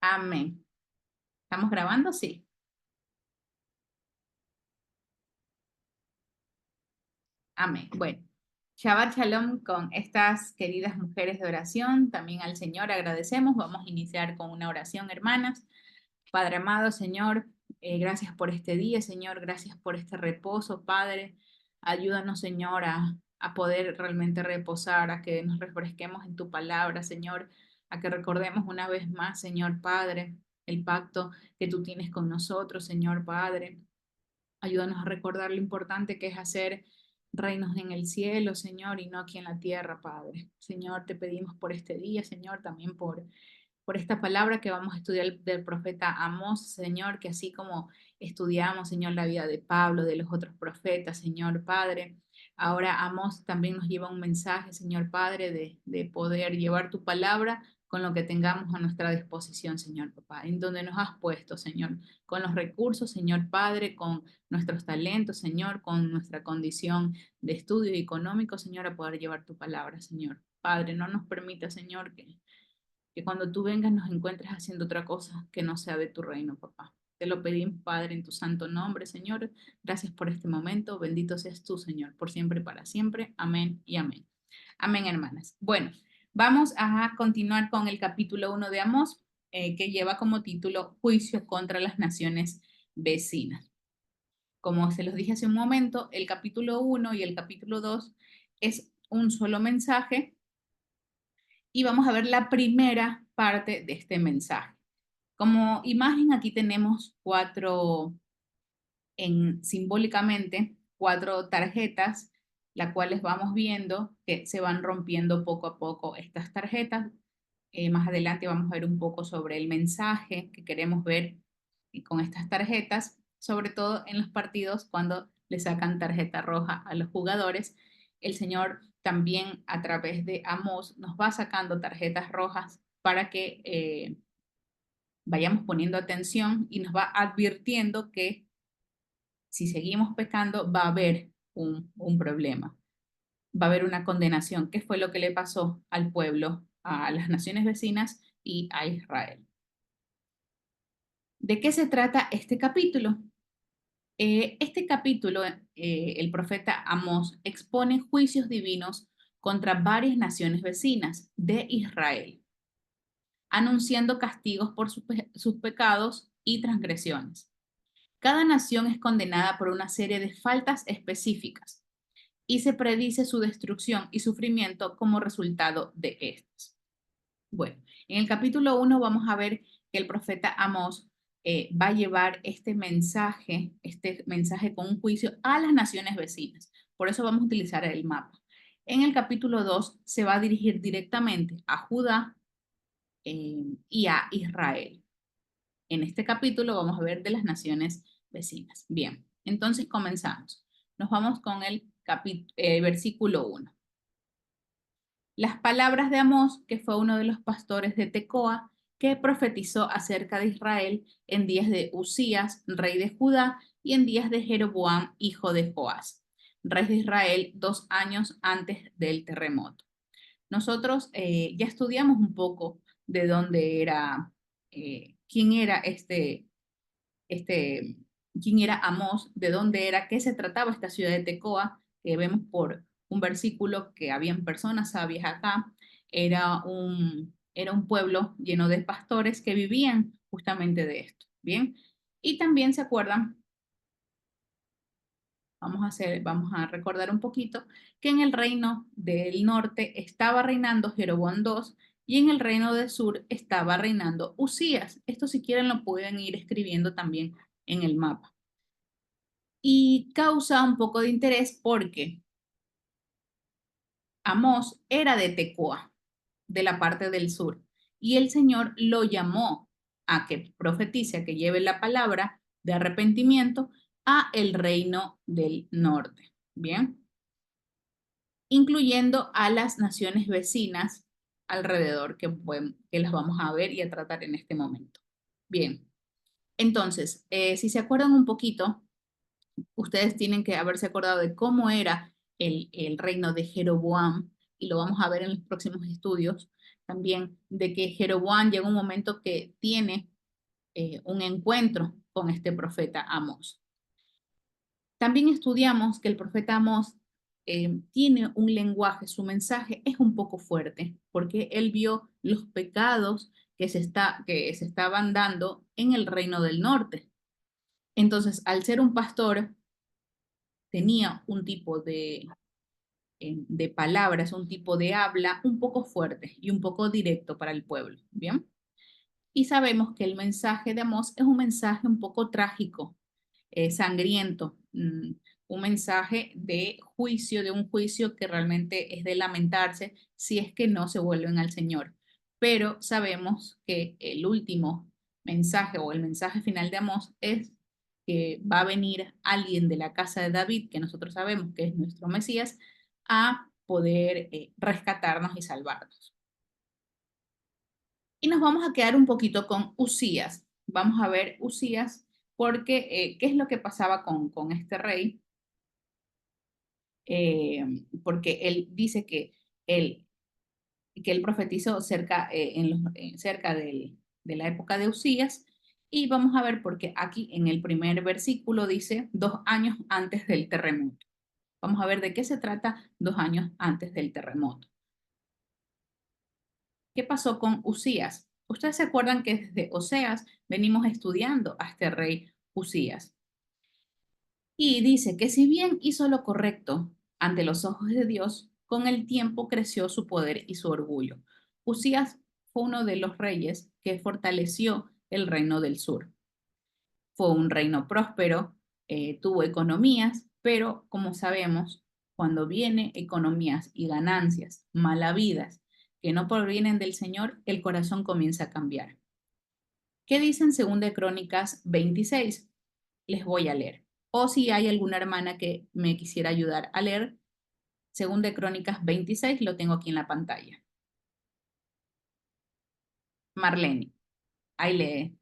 Amén. ¿Estamos grabando? Sí. Amén. Bueno, Shabbat Shalom con estas queridas mujeres de oración. También al Señor agradecemos. Vamos a iniciar con una oración, hermanas. Padre amado, Señor, gracias por este día, Señor. Gracias por este reposo, Padre. Ayúdanos, Señor, a poder realmente reposar, a que nos refresquemos en tu palabra, Señor. A que recordemos una vez más, Señor Padre, el pacto que tú tienes con nosotros, Señor Padre. Ayúdanos a recordar lo importante que es hacer reinos en el cielo, Señor, y no aquí en la tierra, Padre. Señor, te pedimos por este día, Señor, también por esta palabra que vamos a estudiar del profeta Amós, Señor, que así como estudiamos, Señor, la vida de Pablo, de los otros profetas, Señor Padre, ahora Amós también nos lleva un mensaje, Señor Padre, de poder llevar tu palabra con lo que tengamos a nuestra disposición, Señor Papá, en donde nos has puesto, Señor, con los recursos, Señor Padre, con nuestros talentos, Señor, con nuestra condición de estudio económico, Señor, a poder llevar tu palabra, Señor. Padre, no nos permita, Señor, que cuando tú vengas nos encuentres haciendo otra cosa que no sea de tu reino, papá. Te lo pedimos, Padre, en tu santo nombre, Señor. Gracias por este momento. Bendito seas tú, Señor, por siempre y para siempre. Amén y amén. Amén, hermanas. Bueno, vamos a continuar con el capítulo 1 de Amós, que lleva como título Juicio contra las naciones vecinas. Como se los dije hace un momento, el capítulo 1 y el capítulo 2 es un solo mensaje y vamos a ver la primera parte de este mensaje. Como imagen aquí tenemos simbólicamente cuatro tarjetas, las cuales vamos viendo que se van rompiendo poco a poco estas tarjetas. Más adelante vamos a ver un poco sobre el mensaje que queremos ver con estas tarjetas, sobre todo en los partidos cuando le sacan tarjeta roja a los jugadores. El Señor también a través de Amós nos va sacando tarjetas rojas para que vayamos poniendo atención y nos va advirtiendo que si seguimos pecando va a haber un problema, va a haber una condenación. ¿Qué fue lo que le pasó al pueblo, a las naciones vecinas y a Israel? ¿De qué se trata este capítulo? Este capítulo, el profeta Amós expone juicios divinos contra varias naciones vecinas de Israel, anunciando castigos por sus pecados y transgresiones. Cada nación es condenada por una serie de faltas específicas y se predice su destrucción y sufrimiento como resultado de estas. Bueno, en el capítulo 1 vamos a ver que el profeta Amós va a llevar este mensaje con un juicio a las naciones vecinas. Por eso vamos a utilizar el mapa. En el capítulo 2 se va a dirigir directamente a Judá y a Israel. En este capítulo vamos a ver de las naciones vecinas. Bien, entonces comenzamos. Nos vamos con el versículo 1. Las palabras de Amós, que fue uno de los pastores de Tecoa, que profetizó acerca de Israel en días de Usías, rey de Judá, y en días de Jeroboam, hijo de Joás, rey de Israel, 2 años antes del terremoto. Nosotros ya estudiamos un poco de dónde era, quién era este, quién era Amós, de dónde era, qué se trataba esta ciudad de Tecoa, que vemos por un versículo que habían personas sabias acá, era un pueblo lleno de pastores que vivían justamente de esto, ¿bien? Y también se acuerdan, vamos a recordar un poquito, que en el reino del norte estaba reinando Jeroboam II y en el reino del sur estaba reinando Usías. Esto si quieren lo pueden ir escribiendo también en el mapa. Y causa un poco de interés porque Amós era de Tecoa, de la parte del sur, y el Señor lo llamó a que profetice, a que lleve la palabra de arrepentimiento a el reino del norte, ¿bien? Incluyendo a las naciones vecinas alrededor que las vamos a ver y a tratar en este momento. Bien, entonces, si se acuerdan un poquito, ustedes tienen que haberse acordado de cómo era el reino de Jeroboam y lo vamos a ver en los próximos estudios también, de que Jeroboam llega un momento que tiene un encuentro con este profeta Amós. También estudiamos que el profeta Amós tiene un lenguaje, su mensaje es un poco fuerte, porque él vio los pecados que se estaban dando en el reino del norte. Entonces, al ser un pastor, tenía un tipo de palabras, un tipo de habla un poco fuerte y un poco directo para el pueblo, ¿bien? Y sabemos que el mensaje de Amós es un mensaje un poco trágico, sangriento, un mensaje de juicio, de un juicio que realmente es de lamentarse si es que no se vuelven al Señor. Pero sabemos que el último mensaje o el mensaje final de Amós es que va a venir alguien de la casa de David, que nosotros sabemos que es nuestro Mesías, a poder rescatarnos y salvarnos. Y nos vamos a quedar un poquito con Usías. Vamos a ver Usías porque qué es lo que pasaba con este rey. Porque él dice que él profetizó cerca, cerca de la época de Usías. Y vamos a ver porque aquí en el primer versículo dice 2 años antes del terremoto. Vamos a ver de qué se trata 2 años antes del terremoto. ¿Qué pasó con Usías? Ustedes se acuerdan que desde Oseas venimos estudiando a este rey Usías. Y dice que si bien hizo lo correcto ante los ojos de Dios, con el tiempo creció su poder y su orgullo. Usías fue uno de los reyes que fortaleció el reino del sur. Fue un reino próspero, tuvo economías, pero como sabemos, cuando vienen economías y ganancias malavidas que no provienen del Señor, el corazón comienza a cambiar. ¿Qué dicen según de Crónicas 26? Les voy a leer. O si hay alguna hermana que me quisiera ayudar a leer, según de Crónicas 26, lo tengo aquí en la pantalla. Marlene, ahí lee.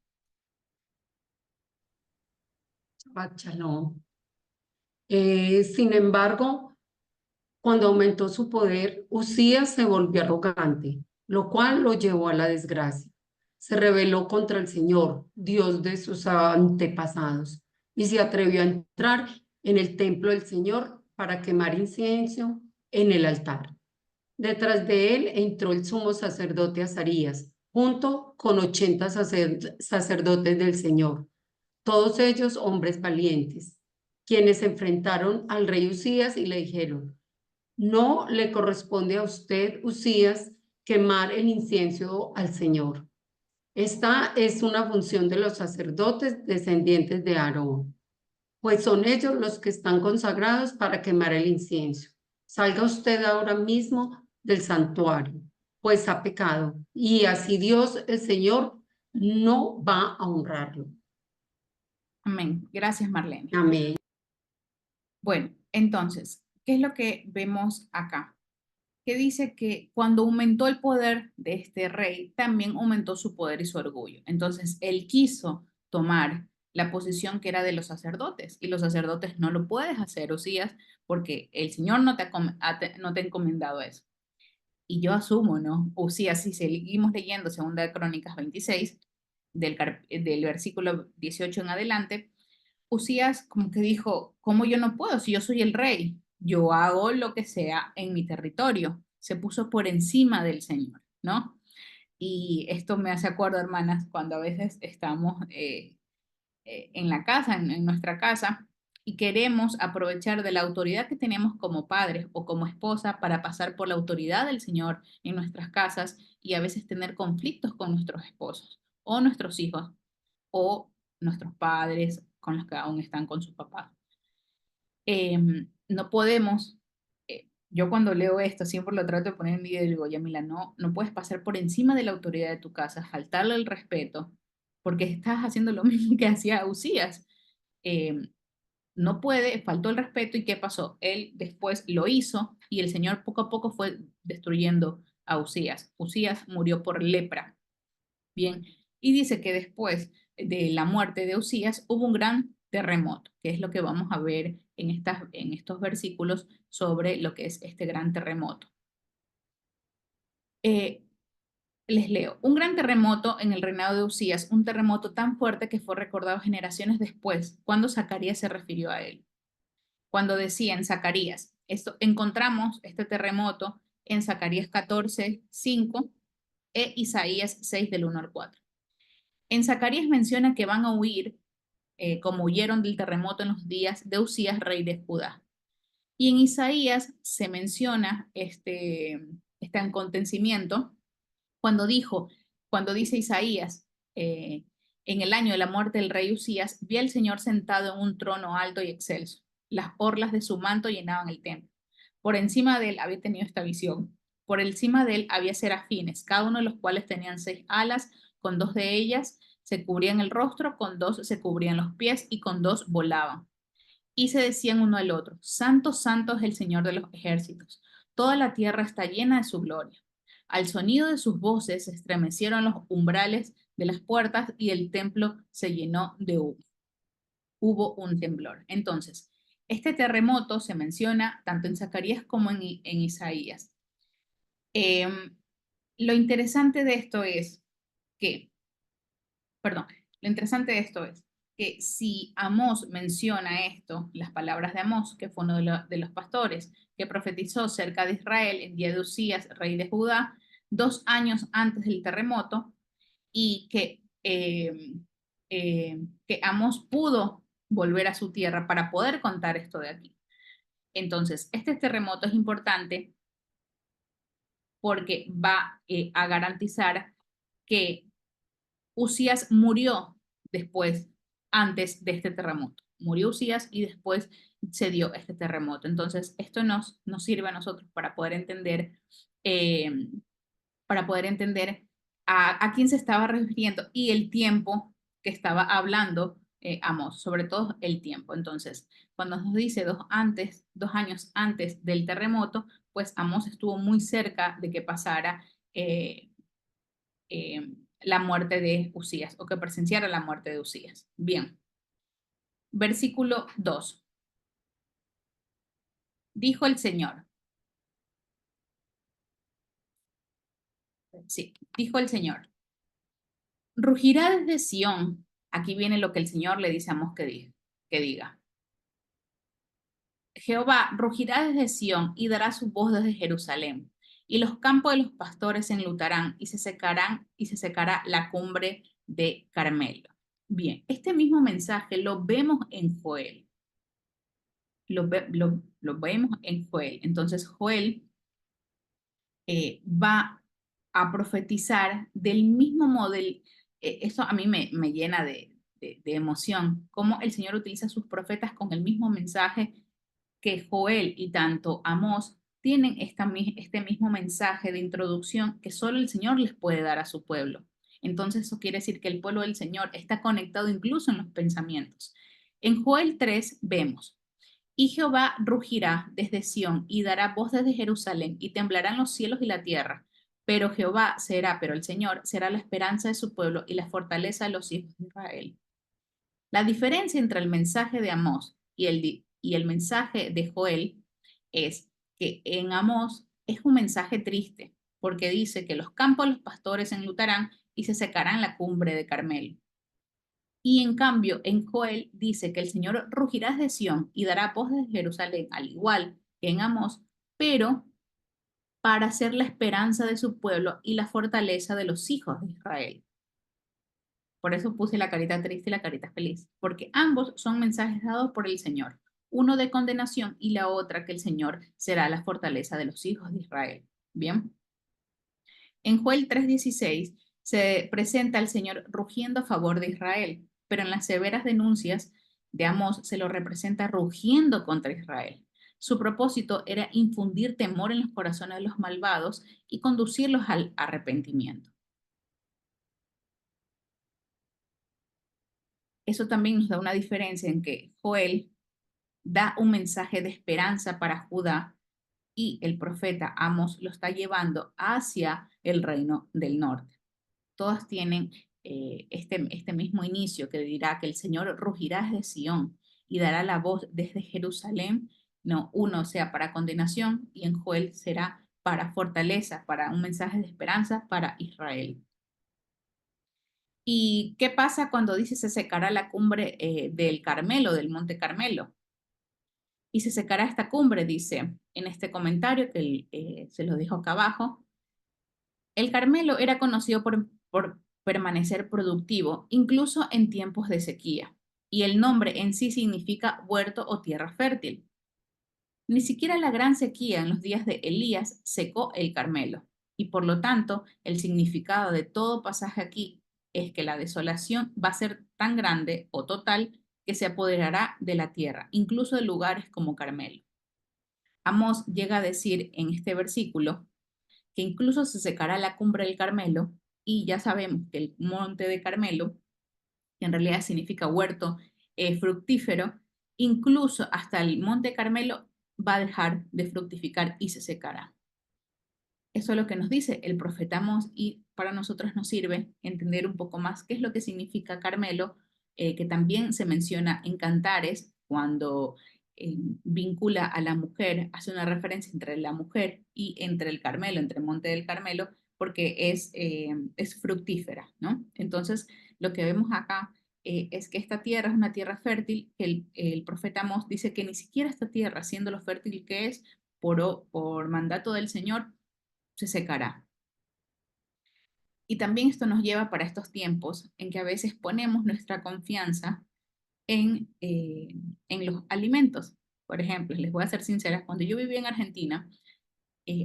Shalom. Sin embargo, cuando aumentó su poder, Usías se volvió arrogante, lo cual lo llevó a la desgracia. Se rebeló contra el Señor, Dios de sus antepasados, y se atrevió a entrar en el templo del Señor para quemar incienso en el altar. Detrás de él entró el sumo sacerdote Azarías, junto con 80 sacerdotes del Señor, todos ellos hombres valientes, quienes se enfrentaron al rey Usías y le dijeron: no le corresponde a usted, Usías, quemar el incienso al Señor. Esta es una función de los sacerdotes descendientes de Aarón, pues son ellos los que están consagrados para quemar el incienso. Salga usted ahora mismo del santuario, pues ha pecado, y así Dios, el Señor, no va a honrarlo. Amén. Gracias, Marlene. Amén. Bueno, entonces, ¿qué es lo que vemos acá? Que dice que cuando aumentó el poder de este rey, también aumentó su poder y su orgullo. Entonces, él quiso tomar la posición que era de los sacerdotes y los sacerdotes no lo puedes hacer, Usías, porque el Señor no te ha encomendado eso. Y yo asumo, ¿no? Usías, si seguimos leyendo 2 Crónicas 26, del versículo 18 en adelante, Usías como que dijo, ¿cómo yo no puedo si yo soy el rey? Yo hago lo que sea en mi territorio. Se puso por encima del Señor, ¿no? Y esto me hace acuerdo, hermanas, cuando a veces estamos en la casa, en nuestra casa, y queremos aprovechar de la autoridad que tenemos como padres o como esposa para pasar por la autoridad del Señor en nuestras casas y a veces tener conflictos con nuestros esposos o nuestros hijos o nuestros padres con los que aún están con sus papás. No podemos, yo cuando leo esto siempre lo trato de poner en video y digo, Yamila, no puedes pasar por encima de la autoridad de tu casa, faltarle el respeto, porque estás haciendo lo mismo que hacía Usías. Em, no puede, faltó el respeto y ¿qué pasó? Él después lo hizo y el Señor poco a poco fue destruyendo a Usías. Usías murió por lepra. Bien, y dice que después de la muerte de Usías hubo un gran terremoto, que es lo que vamos a ver en estos versículos sobre lo que es este gran terremoto. Les leo. Un gran terremoto en el reinado de Usías, un terremoto tan fuerte que fue recordado generaciones después, cuando Zacarías se refirió a él. Cuando decía en Zacarías, encontramos este terremoto en Zacarías 14:5 e Isaías 6 del 1 al 4. En Zacarías menciona que van a huir como huyeron del terremoto en los días de Usías, rey de Judá. Y en Isaías se menciona este acontecimiento cuando cuando dice Isaías, en el año de la muerte del rey Usías, vi al Señor sentado en un trono alto y excelso. Las orlas de su manto llenaban el templo. Por encima de él había tenido esta visión. Por encima de él había serafines, cada uno de los cuales tenían 6 alas, con 2 de ellas se cubrían el rostro, con 2 se cubrían los pies y con 2 volaban. Y se decían uno al otro, Santo, santo es el Señor de los ejércitos, toda la tierra está llena de su gloria. Al sonido de sus voces se estremecieron los umbrales de las puertas y el templo se llenó de humo. Hubo un temblor. Entonces, este terremoto se menciona tanto en Zacarías como en Isaías. Lo interesante de esto es que, perdón, lo interesante de esto es que si Amós menciona esto, las palabras de Amós, que fue uno de los pastores que profetizó cerca de Israel en día de Usías, rey de Judá, 2 años antes del terremoto, y que Amós pudo volver a su tierra para poder contar esto de aquí. Entonces, este terremoto es importante porque va a garantizar que Usías murió después, antes de este terremoto. Murió Usías y después se dio este terremoto. Entonces, esto nos sirve a nosotros eh, para poder entender a quién se estaba refiriendo y el tiempo que estaba hablando Amós, sobre todo el tiempo. Entonces, cuando nos dice 2 años antes del terremoto, pues Amós estuvo muy cerca de que pasara eh, eh, la muerte de Usías o que presenciara la muerte de Usías. Bien, versículo 2. Dijo el Señor. Sí, dijo el Señor. Rugirá desde Sión. Aquí viene lo que el Señor le dice a Amós que diga. Jehová rugirá desde Sión y dará su voz desde Jerusalén. Y los campos de los pastores se enlutarán y se secará la cumbre de Carmelo. Bien, este mismo mensaje lo vemos en Joel. Lo vemos en Joel. Entonces Joel va a profetizar del mismo modelo. Eso a mí me llena de emoción, cómo el Señor utiliza sus profetas con el mismo mensaje que Joel y tanto Amós tienen este mismo mensaje de introducción que solo el Señor les puede dar a su pueblo. Entonces eso quiere decir que el pueblo del Señor está conectado incluso en los pensamientos. En Joel 3 vemos, y Jehová rugirá desde Sión y dará voz desde Jerusalén y temblarán los cielos y la tierra. Pero el Señor será la esperanza de su pueblo y la fortaleza de los hijos de Israel. La diferencia entre el mensaje de Amós y el mensaje de Joel es que en Amós es un mensaje triste, porque dice que los campos de los pastores se enlutarán y se secarán la cumbre de Carmelo. Y en cambio, en Joel dice que el Señor rugirá desde Sión y dará voz desde Jerusalén, al igual que en Amós, pero para ser la esperanza de su pueblo y la fortaleza de los hijos de Israel. Por eso puse la carita triste y la carita feliz, porque ambos son mensajes dados por el Señor, uno de condenación y la otra que el Señor será la fortaleza de los hijos de Israel. Bien, en Joel 3:16 se presenta al Señor rugiendo a favor de Israel, pero en las severas denuncias de Amós se lo representa rugiendo contra Israel. Su propósito era infundir temor en los corazones de los malvados y conducirlos al arrepentimiento. Eso también nos da una diferencia en que Joel da un mensaje de esperanza para Judá y el profeta Amos lo está llevando hacia el reino del norte. Todas tienen este mismo inicio que dirá que el Señor rugirá desde Sión y dará la voz desde Jerusalén. No, uno sea para condenación y en Joel será para fortaleza, para un mensaje de esperanza para Israel. ¿Y qué pasa cuando dice se secará la cumbre del Carmelo, del Monte Carmelo? Y se secará esta cumbre, dice en este comentario que se lo dejo acá abajo. El Carmelo era conocido por permanecer productivo, incluso en tiempos de sequía, y el nombre en sí significa huerto o tierra fértil. Ni siquiera la gran sequía en los días de Elías secó el Carmelo, y por lo tanto el significado de todo pasaje aquí es que la desolación va a ser tan grande o total que se apoderará de la tierra, incluso de lugares como Carmelo. Amós llega a decir en este versículo que incluso se secará la cumbre del Carmelo, y ya sabemos que el monte de Carmelo, que en realidad significa huerto fructífero, incluso hasta el monte Carmelo va a dejar de fructificar y se secará. Eso es lo que nos dice el profeta Amós, y para nosotros nos sirve entender un poco más qué es lo que significa Carmelo, que también se menciona en Cantares cuando vincula a la mujer, hace una referencia entre la mujer y entre el Carmelo, entre el monte del Carmelo, porque es fructífera, ¿no? Entonces, lo que vemos acá es que esta tierra es una tierra fértil, que el profeta Amós dice que ni siquiera esta tierra, siendo lo fértil que es, por mandato del Señor, se secará. Y también esto nos lleva para estos tiempos en que a veces ponemos nuestra confianza en los alimentos. Por ejemplo, les voy a ser sincera, cuando yo vivía en Argentina,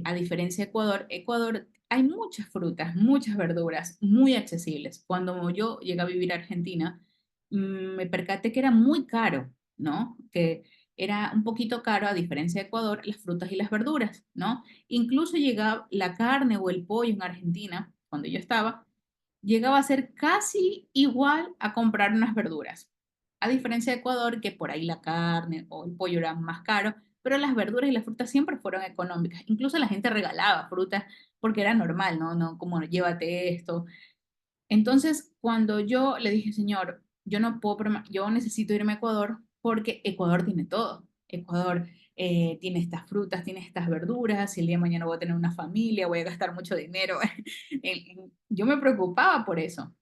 a diferencia de Ecuador, Ecuador hay muchas frutas, muchas verduras muy accesibles. Cuando yo llegué a vivir a Argentina, me percaté que era muy caro, ¿no? Que era un poquito caro, a diferencia de Ecuador, las frutas y las verduras, ¿no? Incluso llegaba la carne o el pollo en Argentina, cuando yo estaba, llegaba a ser casi igual a comprar unas verduras. A diferencia de Ecuador, que por ahí la carne o el pollo eran más caros, pero las verduras y las frutas siempre fueron económicas. Incluso la gente regalaba frutas porque era normal, ¿no? No, como llévate esto. Entonces, cuando yo le dije, Señor, yo no puedo, yo necesito irme a Ecuador porque Ecuador tiene todo. Ecuador tiene estas frutas, tiene estas verduras, y el día de mañana voy a tener una familia, voy a gastar mucho dinero. Yo me preocupaba por eso.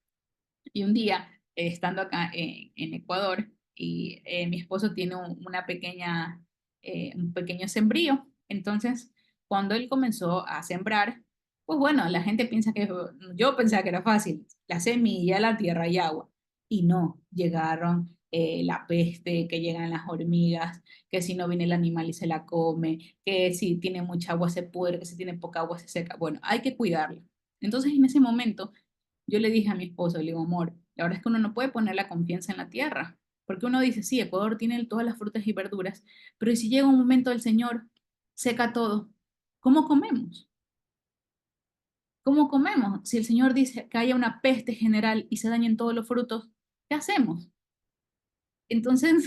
Y un día, estando acá en Ecuador, y mi esposo tiene un pequeño sembrío, entonces cuando él comenzó a sembrar, pues bueno, la gente piensa que, yo pensaba que era fácil, la semilla, la tierra y agua, y no, llegaron la peste, que llegan las hormigas, que si no viene el animal y se la come, que si tiene mucha agua se pudre, que si tiene poca agua se seca, bueno, hay que cuidarla. Entonces en ese momento yo le dije a mi esposo, le digo, amor, la verdad es que uno no puede poner la confianza en la tierra, porque uno dice, sí, Ecuador tiene todas las frutas y verduras, pero ¿y si llega un momento del Señor, seca todo? ¿Cómo comemos? ¿Cómo comemos? Si el Señor dice que haya una peste general y se dañen todos los frutos, ¿qué hacemos? Entonces,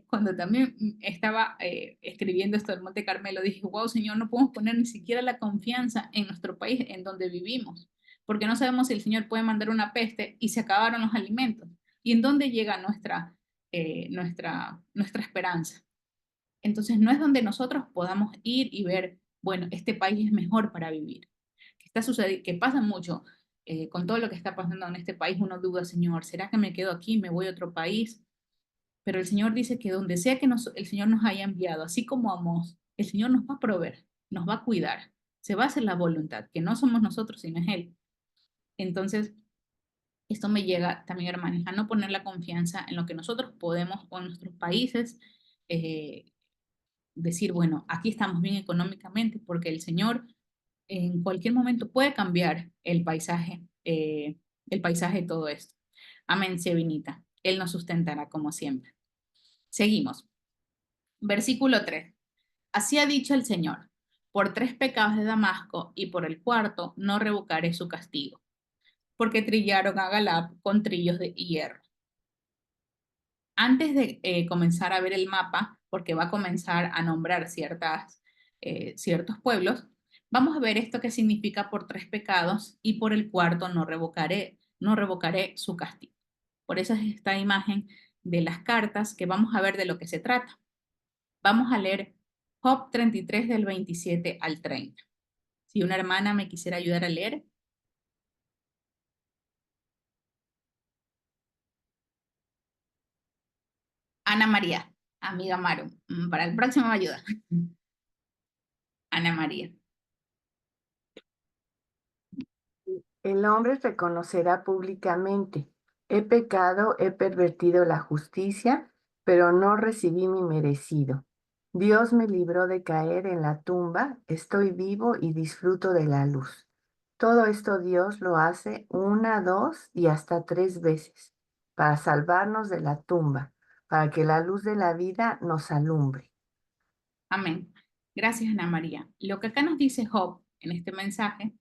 cuando también estaba escribiendo esto del Monte Carmelo, dije, wow, Señor, no podemos poner ni siquiera la confianza en nuestro país, en donde vivimos, porque no sabemos si el Señor puede mandar una peste y se acabaron los alimentos. ¿Y en dónde llega nuestra esperanza? Entonces, no es donde nosotros podamos ir y ver, bueno, este país es mejor para vivir. ¿Qué está sucediendo? Que pasa mucho con todo lo que está pasando en este país. Uno duda, Señor, ¿será que me quedo aquí, me voy a otro país? Pero el Señor dice que donde sea que el Señor nos haya enviado, así como Amós, el Señor nos va a proveer, nos va a cuidar, se va a hacer la voluntad, que no somos nosotros, sino es Él. Entonces, esto me llega también, hermanos, a no poner la confianza en lo que nosotros podemos o en nuestros países eh, decir, bueno, aquí estamos bien económicamente, porque el Señor en cualquier momento puede cambiar el paisaje de todo esto. Amén, Sevinita. Él nos sustentará como siempre. Seguimos. Versículo 3. Así ha dicho el Señor, por 3 pecados de Damasco y por el cuarto no revocaré su castigo, porque trillaron a Galab con trillos de hierro. Antes de comenzar a ver el mapa, porque va a comenzar a nombrar ciertos pueblos, vamos a ver esto que significa por 3 pecados y por el cuarto no revocaré su castigo. Por eso es esta imagen de las cartas que vamos a ver de lo que se trata. Vamos a leer Job 33 del 27 al 30. Si una hermana me quisiera ayudar a leer. Ana María, amiga Maru, para el próximo me ayuda. Ana María. El hombre reconocerá públicamente: he pecado, he pervertido la justicia, pero no recibí mi merecido. Dios me libró de caer en la tumba, estoy vivo y disfruto de la luz. Todo esto Dios lo hace una, dos y hasta tres veces, para salvarnos de la tumba, para que la luz de la vida nos alumbre. Amén. Gracias, Ana María. Lo que acá nos dice Job en este mensaje,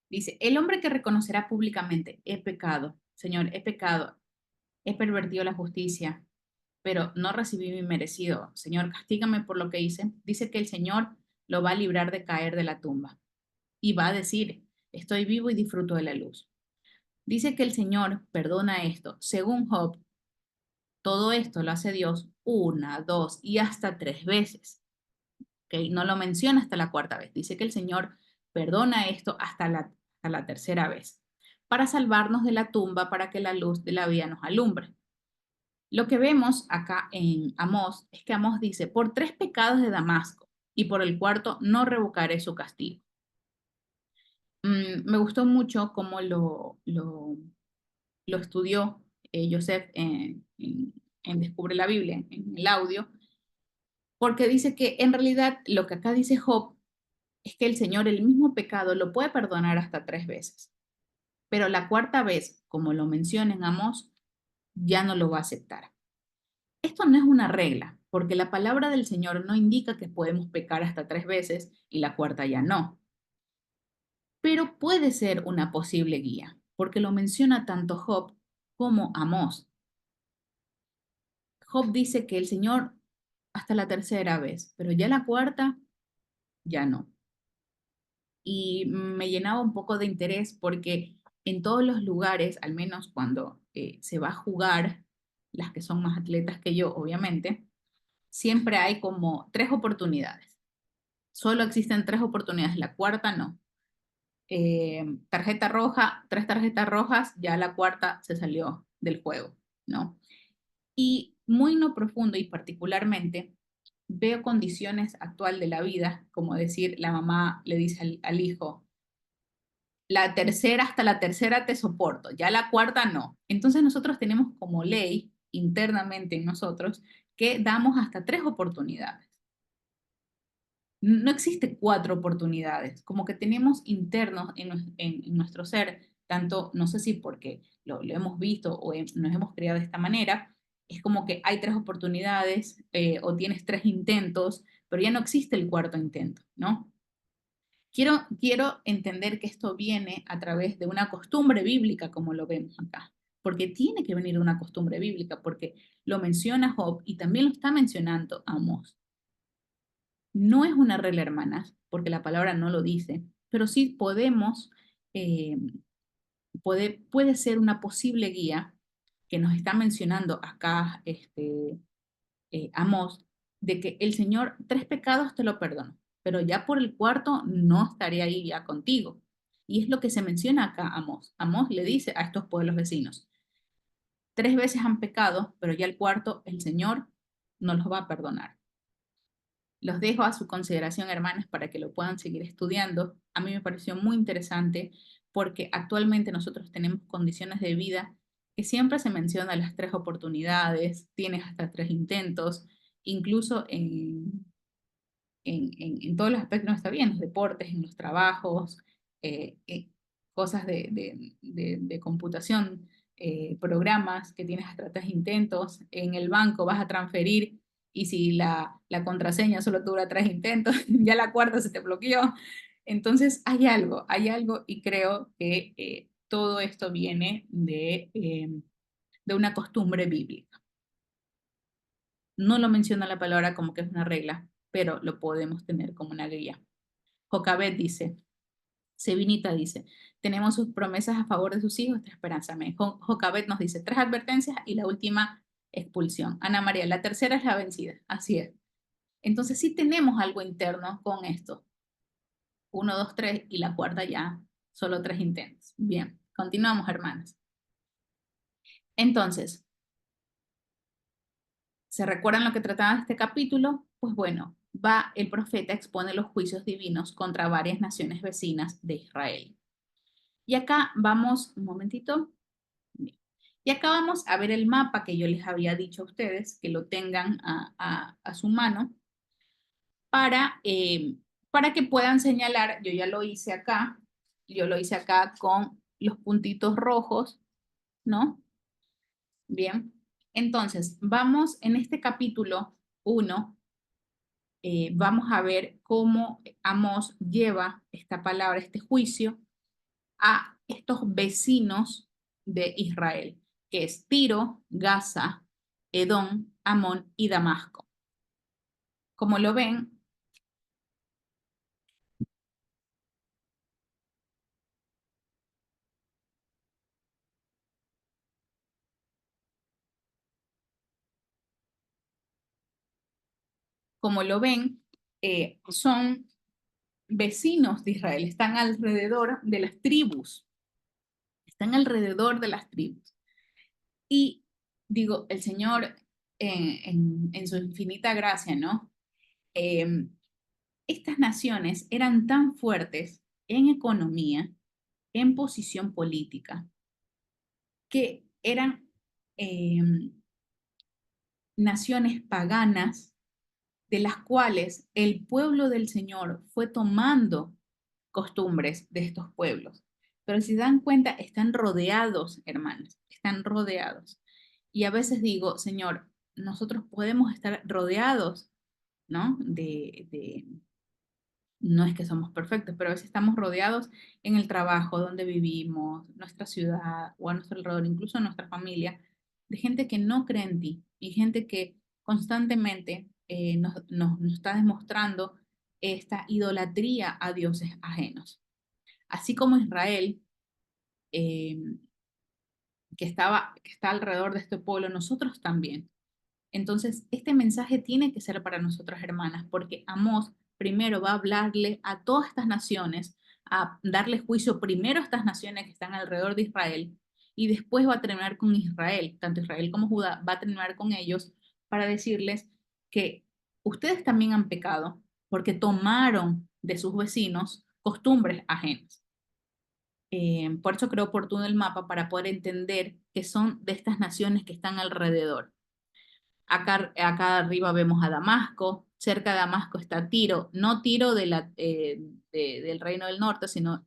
dice, el hombre que reconocerá públicamente, he pecado, Señor, he pecado, he pervertido la justicia, pero no recibí mi merecido. Señor, castígame por lo que hice. Dice que el Señor lo va a librar de caer de la tumba y va a decir, estoy vivo y disfruto de la luz. Dice que el Señor perdona esto. Según Job, todo esto lo hace Dios una, dos y hasta tres veces. ¿Okay? No lo menciona hasta la cuarta vez. Dice que el Señor perdona esto hasta la tercera vez para salvarnos de la tumba, para que la luz de la vida nos alumbre. Lo que vemos acá en Amós es que Amós dice, por tres pecados de Damasco y por el cuarto no revocaré su castigo. Me gustó mucho cómo lo estudió Joseph en Descubre la Biblia, en el audio, porque dice que en realidad lo que acá dice Job es que el Señor el mismo pecado lo puede perdonar hasta tres veces, pero la cuarta vez, como lo menciona en Amós, ya no lo va a aceptar. Esto no es una regla, porque la palabra del Señor no indica que podemos pecar hasta tres veces y la cuarta ya no, pero puede ser una posible guía, porque lo menciona tanto Job como Amós. Job dice que el Señor hasta la tercera vez, pero ya la cuarta, ya no. Y me llenaba un poco de interés porque en todos los lugares, al menos cuando se va a jugar, las que son más atletas que yo, obviamente, siempre hay como tres oportunidades. Solo existen tres oportunidades, la cuarta no. Tarjeta roja, tres tarjetas rojas, ya la cuarta se salió del juego, ¿no? Y muy no profundo y particularmente veo condiciones actual de la vida, como decir, la mamá le dice al hijo, la tercera, hasta la tercera te soporto, ya la cuarta no. Entonces nosotros tenemos como ley internamente en nosotros que damos hasta tres oportunidades. No existe cuatro oportunidades, como que tenemos internos en nuestro ser, tanto, no sé si porque lo hemos visto o nos hemos creado de esta manera, es como que hay tres oportunidades o tienes tres intentos, pero ya no existe el cuarto intento, ¿no? Quiero entender que esto viene a través de una costumbre bíblica, como lo vemos acá, porque tiene que venir de una costumbre bíblica, porque lo menciona Job y también lo está mencionando Amós. No es una regla, hermanas, porque la palabra no lo dice, pero sí podemos, eh, puede ser una posible guía que nos está mencionando acá Amós, de que el Señor, tres pecados te lo perdonó, pero ya por el cuarto no estaré ahí ya contigo. Y es lo que se menciona acá Amós. Amós le dice a estos pueblos vecinos, tres veces han pecado, pero ya el cuarto el Señor no los va a perdonar. Los dejo a su consideración, hermanas, para que lo puedan seguir estudiando. A mí me pareció muy interesante porque actualmente nosotros tenemos condiciones de vida que siempre se mencionan las tres oportunidades, tienes hasta tres intentos, incluso en todos los aspectos no está bien, en los deportes, en los trabajos, cosas de computación, programas que tienes hasta tres intentos, en el banco vas a transferir y si la contraseña solo dura tres intentos, ya la cuarta se te bloqueó. Entonces hay algo y creo que todo esto viene de una costumbre bíblica. No lo menciona la palabra como que es una regla, pero lo podemos tener como una guía. Jocabet dice, Sevinita dice, tenemos sus promesas a favor de sus hijos, esta esperanza. Amén. Jocabet nos dice, tres advertencias y la última expulsión. Ana María, la tercera es la vencida. Así es. Entonces sí tenemos algo interno con esto. 1, 2, 3 y la cuarta ya, solo 3 intentos. Bien, continuamos, hermanas. Entonces, ¿se recuerdan lo que trataba este capítulo? Pues bueno, el profeta expone los juicios divinos contra varias naciones vecinas de Israel. Y acá vamos, un momentito. Bien. Y acá vamos a ver el mapa que yo les había dicho a ustedes, que lo tengan a su mano, para que puedan señalar. Yo ya lo hice acá, yo lo hice acá con los puntitos rojos, ¿no? Bien, entonces vamos en este capítulo 1, vamos a ver cómo Amós lleva esta palabra, este juicio, a estos vecinos de Israel, que es Tiro, Gaza, Edom, Amón y Damasco. Como lo ven, son vecinos de Israel, están alrededor de las tribus, están alrededor de las tribus. Y digo, el Señor en su infinita gracia, ¿no? Estas naciones eran tan fuertes en economía, en posición política, que eran naciones paganas de las cuales el pueblo del Señor fue tomando costumbres de estos pueblos. Pero si dan cuenta, están rodeados, hermanos, están rodeados. Y a veces digo, Señor, nosotros podemos estar rodeados, ¿no? No es que somos perfectos, pero a veces estamos rodeados en el trabajo, donde vivimos, nuestra ciudad o a nuestro alrededor, incluso en nuestra familia, de gente que no cree en ti y gente que constantemente nos está demostrando esta idolatría a dioses ajenos. Así como Israel, eh, que está alrededor de este pueblo, nosotros también. Entonces, este mensaje tiene que ser para nosotras, hermanas, porque Amós primero va a hablarle a todas estas naciones, a darle juicio primero a estas naciones que están alrededor de Israel, y después va a terminar con Israel, tanto Israel como Judá, va a terminar con ellos para decirles que ustedes también han pecado porque tomaron de sus vecinos costumbres ajenas. Por eso creo oportuno el mapa para poder entender que son de estas naciones que están alrededor. Acá arriba vemos a Damasco, cerca de Damasco está Tiro, no Tiro del Reino del Norte, sino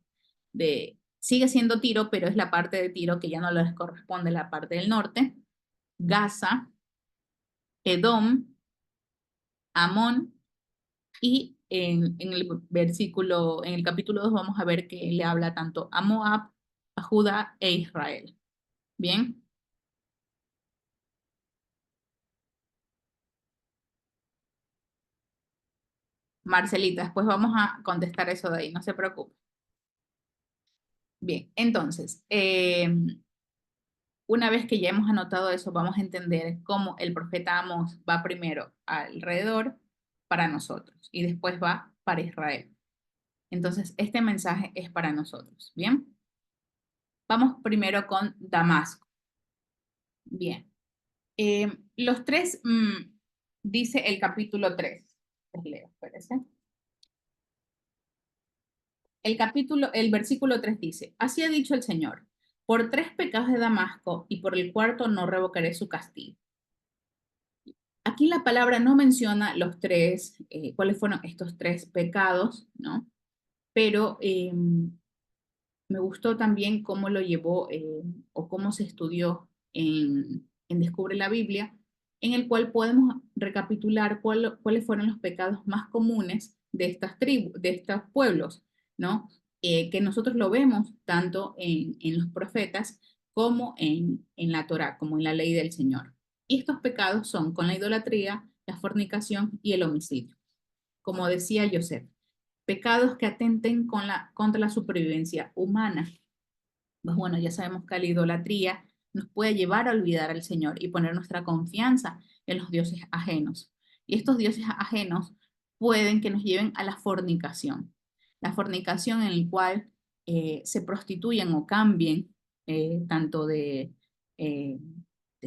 sigue siendo Tiro, pero es la parte de Tiro que ya no les corresponde la parte del norte. Gaza, Edom, Amón, y en el capítulo 2 vamos a ver que le habla tanto a Moab, a Judá e Israel. Bien. Marcelita, después vamos a contestar eso de ahí, no se preocupe. Bien, entonces, una vez que ya hemos anotado eso, vamos a entender cómo el profeta Amós va primero alrededor para nosotros y después va para Israel. Entonces, este mensaje es para nosotros. Bien, vamos primero con Damasco. Bien, los tres, dice el capítulo 3. Les leo, espérense. El versículo 3 dice, así ha dicho el Señor, por 3 pecados de Damasco y por el cuarto no revocaré su castigo. Aquí la palabra no menciona los tres, cuáles fueron estos 3 pecados, ¿no? Pero me gustó también cómo lo llevó o cómo se estudió en Descubre la Biblia, en el cual podemos recapitular cuáles fueron los pecados más comunes de estas tribus, de estos pueblos, ¿no? Que nosotros lo vemos tanto en los profetas como en la Torá, como en la ley del Señor. Y estos pecados son con la idolatría, la fornicación y el homicidio. Como decía Joseph, pecados que atenten contra la supervivencia humana. Pues bueno, ya sabemos que la idolatría nos puede llevar a olvidar al Señor y poner nuestra confianza en los dioses ajenos. Y estos dioses ajenos pueden que nos lleven a la fornicación. La fornicación en la cual se prostituyen o cambien tanto de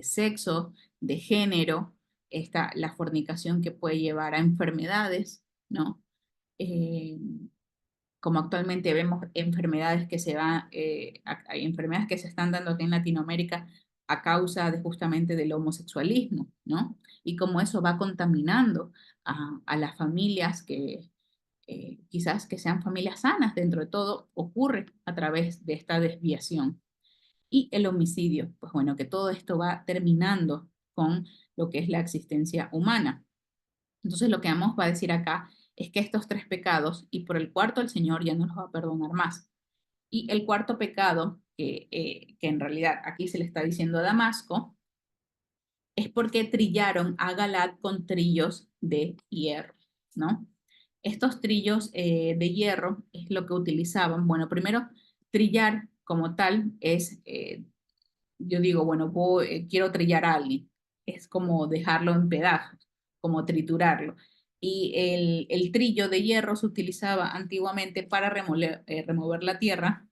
sexo, de género, la fornicación que puede llevar a enfermedades, ¿no? Como actualmente vemos enfermedades que hay enfermedades que se están dando aquí en Latinoamérica a causa de justamente del homosexualismo, ¿no? Y cómo eso va contaminando a las familias que quizás que sean familias sanas, dentro de todo ocurre a través de esta desviación. Y el homicidio, pues bueno, que todo esto va terminando con lo que es la existencia humana. Entonces lo que Amós va a decir acá es que estos tres pecados, y por el cuarto el Señor ya no los va a perdonar más. Y el cuarto pecado, que en realidad aquí se le está diciendo a Damasco, es porque trillaron a Galat con trillos de hierro, ¿no? Estos trillos de hierro es lo que utilizaban. Bueno, primero, trillar como tal es, yo digo, bueno, quiero trillar a alguien. Es como dejarlo en pedazos, como triturarlo. Y el trillo de hierro se utilizaba antiguamente para remover la tierra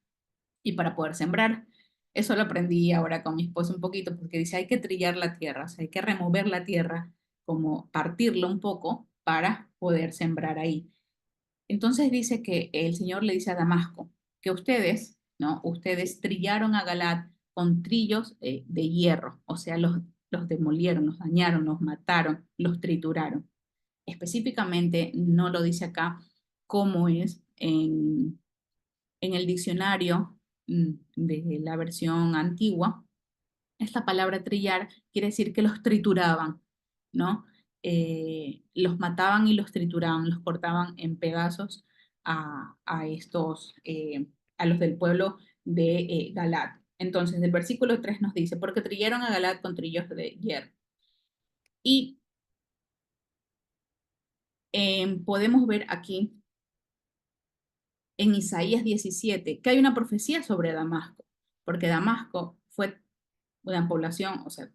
y para poder sembrar. Eso lo aprendí ahora con mi esposo un poquito, porque dice, hay que trillar la tierra, o sea, hay que remover la tierra, como partirlo un poco para poder sembrar ahí. Entonces dice que el Señor le dice a Damasco que ustedes, ¿no? Ustedes trillaron a Galat con trillos de hierro, o sea, los demolieron, los dañaron, los mataron, los trituraron. Específicamente no lo dice acá cómo es en el diccionario de la versión antigua. Esta palabra trillar quiere decir que los trituraban, ¿no? Los mataban y los trituraban, los cortaban en pedazos a estos, a los del pueblo de Galat. Entonces, el versículo 3 nos dice, porque trillaron a Galat con trillos de hierro. Y podemos ver aquí en Isaías 17 que hay una profecía sobre Damasco, porque Damasco fue una población, o sea,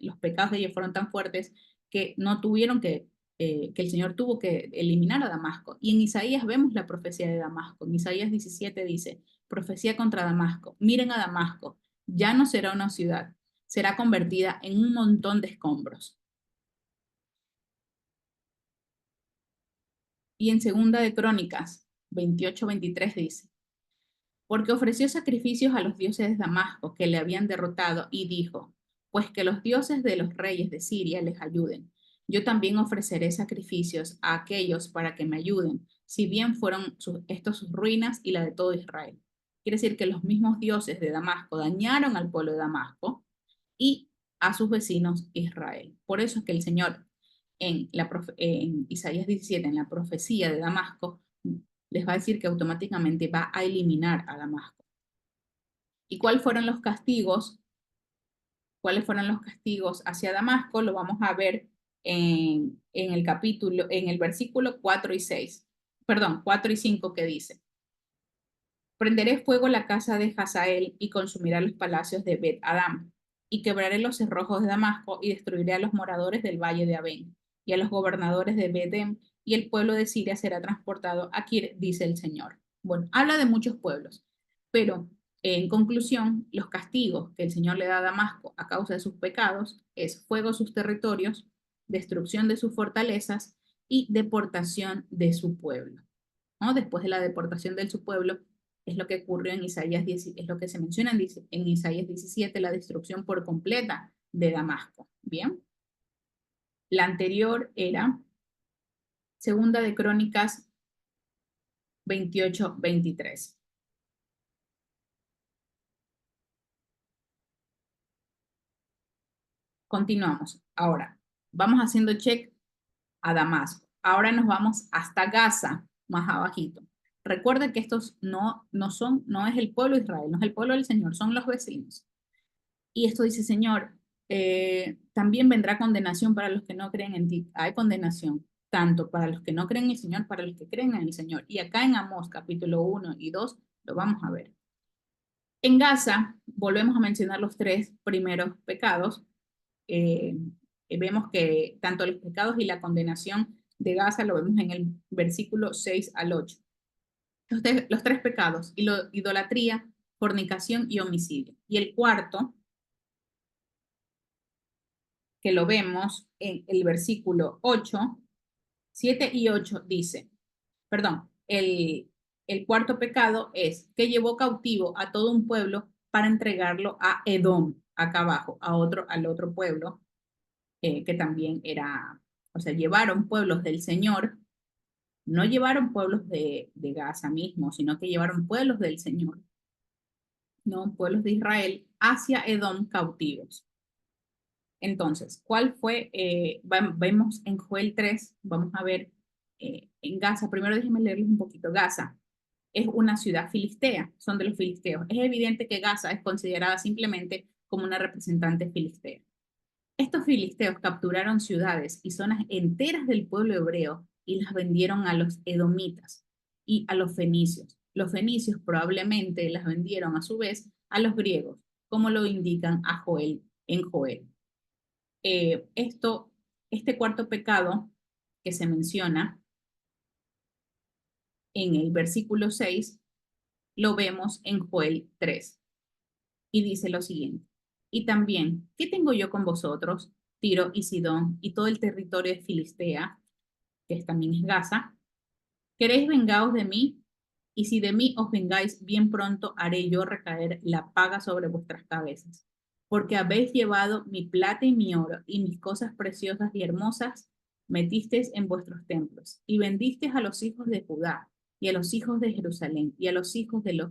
los pecados de ellos fueron tan fuertes que no tuvieron que el Señor tuvo que eliminar a Damasco. Y en Isaías vemos la profecía de Damasco. En Isaías 17 dice, profecía contra Damasco, miren a Damasco, ya no será una ciudad, será convertida en un montón de escombros. Y en Segunda de Crónicas 28-23 dice, porque ofreció sacrificios a los dioses de Damasco que le habían derrotado y dijo, pues que los dioses de los reyes de Siria les ayuden. Yo también ofreceré sacrificios a aquellos para que me ayuden, si bien fueron estos sus ruinas y la de todo Israel. Quiere decir que los mismos dioses de Damasco dañaron al pueblo de Damasco y a sus vecinos Israel. Por eso es que el Señor en Isaías 17, en la profecía de Damasco, les va a decir que automáticamente va a eliminar a Damasco. ¿Y cuáles fueron los castigos? ¿Cuáles fueron los castigos hacia Damasco? Lo vamos a ver en el versículo 4 y 6. Perdón, 4 y 5 que dice, prenderé fuego la casa de Hazael y consumirá los palacios de Bet Adam, y quebraré los cerrojos de Damasco y destruiré a los moradores del valle de Abén y a los gobernadores de Bedem, y el pueblo de Siria será transportado a Kir, dice el Señor. Bueno, habla de muchos pueblos, pero en conclusión, los castigos que el Señor le da a Damasco a causa de sus pecados es fuego a sus territorios, destrucción de sus fortalezas y deportación de su pueblo, ¿no? Después de la deportación de su pueblo, es lo que ocurrió en Isaías 10, es lo que se menciona en Isaías 17, la destrucción por completa de Damasco. Bien. La anterior era Segunda de Crónicas 28-23. Continuamos. Ahora, vamos haciendo check a Damasco. Ahora nos vamos hasta Gaza, más abajito. Recuerda que estos no es el pueblo de Israel, no es el pueblo del Señor, son los vecinos. Y esto dice, Señor, también vendrá condenación para los que no creen en ti. Hay condenación, tanto para los que no creen en el Señor, para los que creen en el Señor. Y acá en Amós, capítulo 1 y 2, lo vamos a ver. En Gaza, volvemos a mencionar los tres primeros pecados. vemos que tanto los pecados y la condenación de Gaza lo vemos en el versículo 6 al 8. Los tres pecados, idolatría, fornicación y homicidio. Y el cuarto, que lo vemos en el versículo 8, 7 y 8 dice, perdón, el cuarto pecado es que llevó cautivo a todo un pueblo para entregarlo a Edom, acá abajo, al otro pueblo, que también era, o sea, llevaron pueblos del Señor, no llevaron pueblos de Gaza mismo, sino que llevaron pueblos del Señor, no pueblos de Israel, hacia Edom cautivos. Entonces, ¿cuál fue? Vemos en Joel 3, vamos a ver en Gaza, primero déjenme leerles un poquito. Gaza es una ciudad filistea, son de los filisteos. Es evidente que Gaza es considerada simplemente como una representante filistea. Estos filisteos capturaron ciudades y zonas enteras del pueblo hebreo y las vendieron a los edomitas y a los fenicios. Los fenicios probablemente las vendieron a su vez a los griegos, como lo indican a Joel en Joel. Este cuarto pecado que se menciona en el versículo 6, lo vemos en Joel 3. Y dice lo siguiente, y también, ¿qué tengo yo con vosotros, Tiro y Sidón, y todo el territorio de Filistea, que también es Gaza? ¿Queréis vengaos de mí? Y si de mí os vengáis, bien pronto haré yo recaer la paga sobre vuestras cabezas. Porque habéis llevado mi plata y mi oro, y mis cosas preciosas y hermosas metisteis en vuestros templos, y vendisteis a los hijos de Judá, y a los hijos de Jerusalén, y a los hijos de los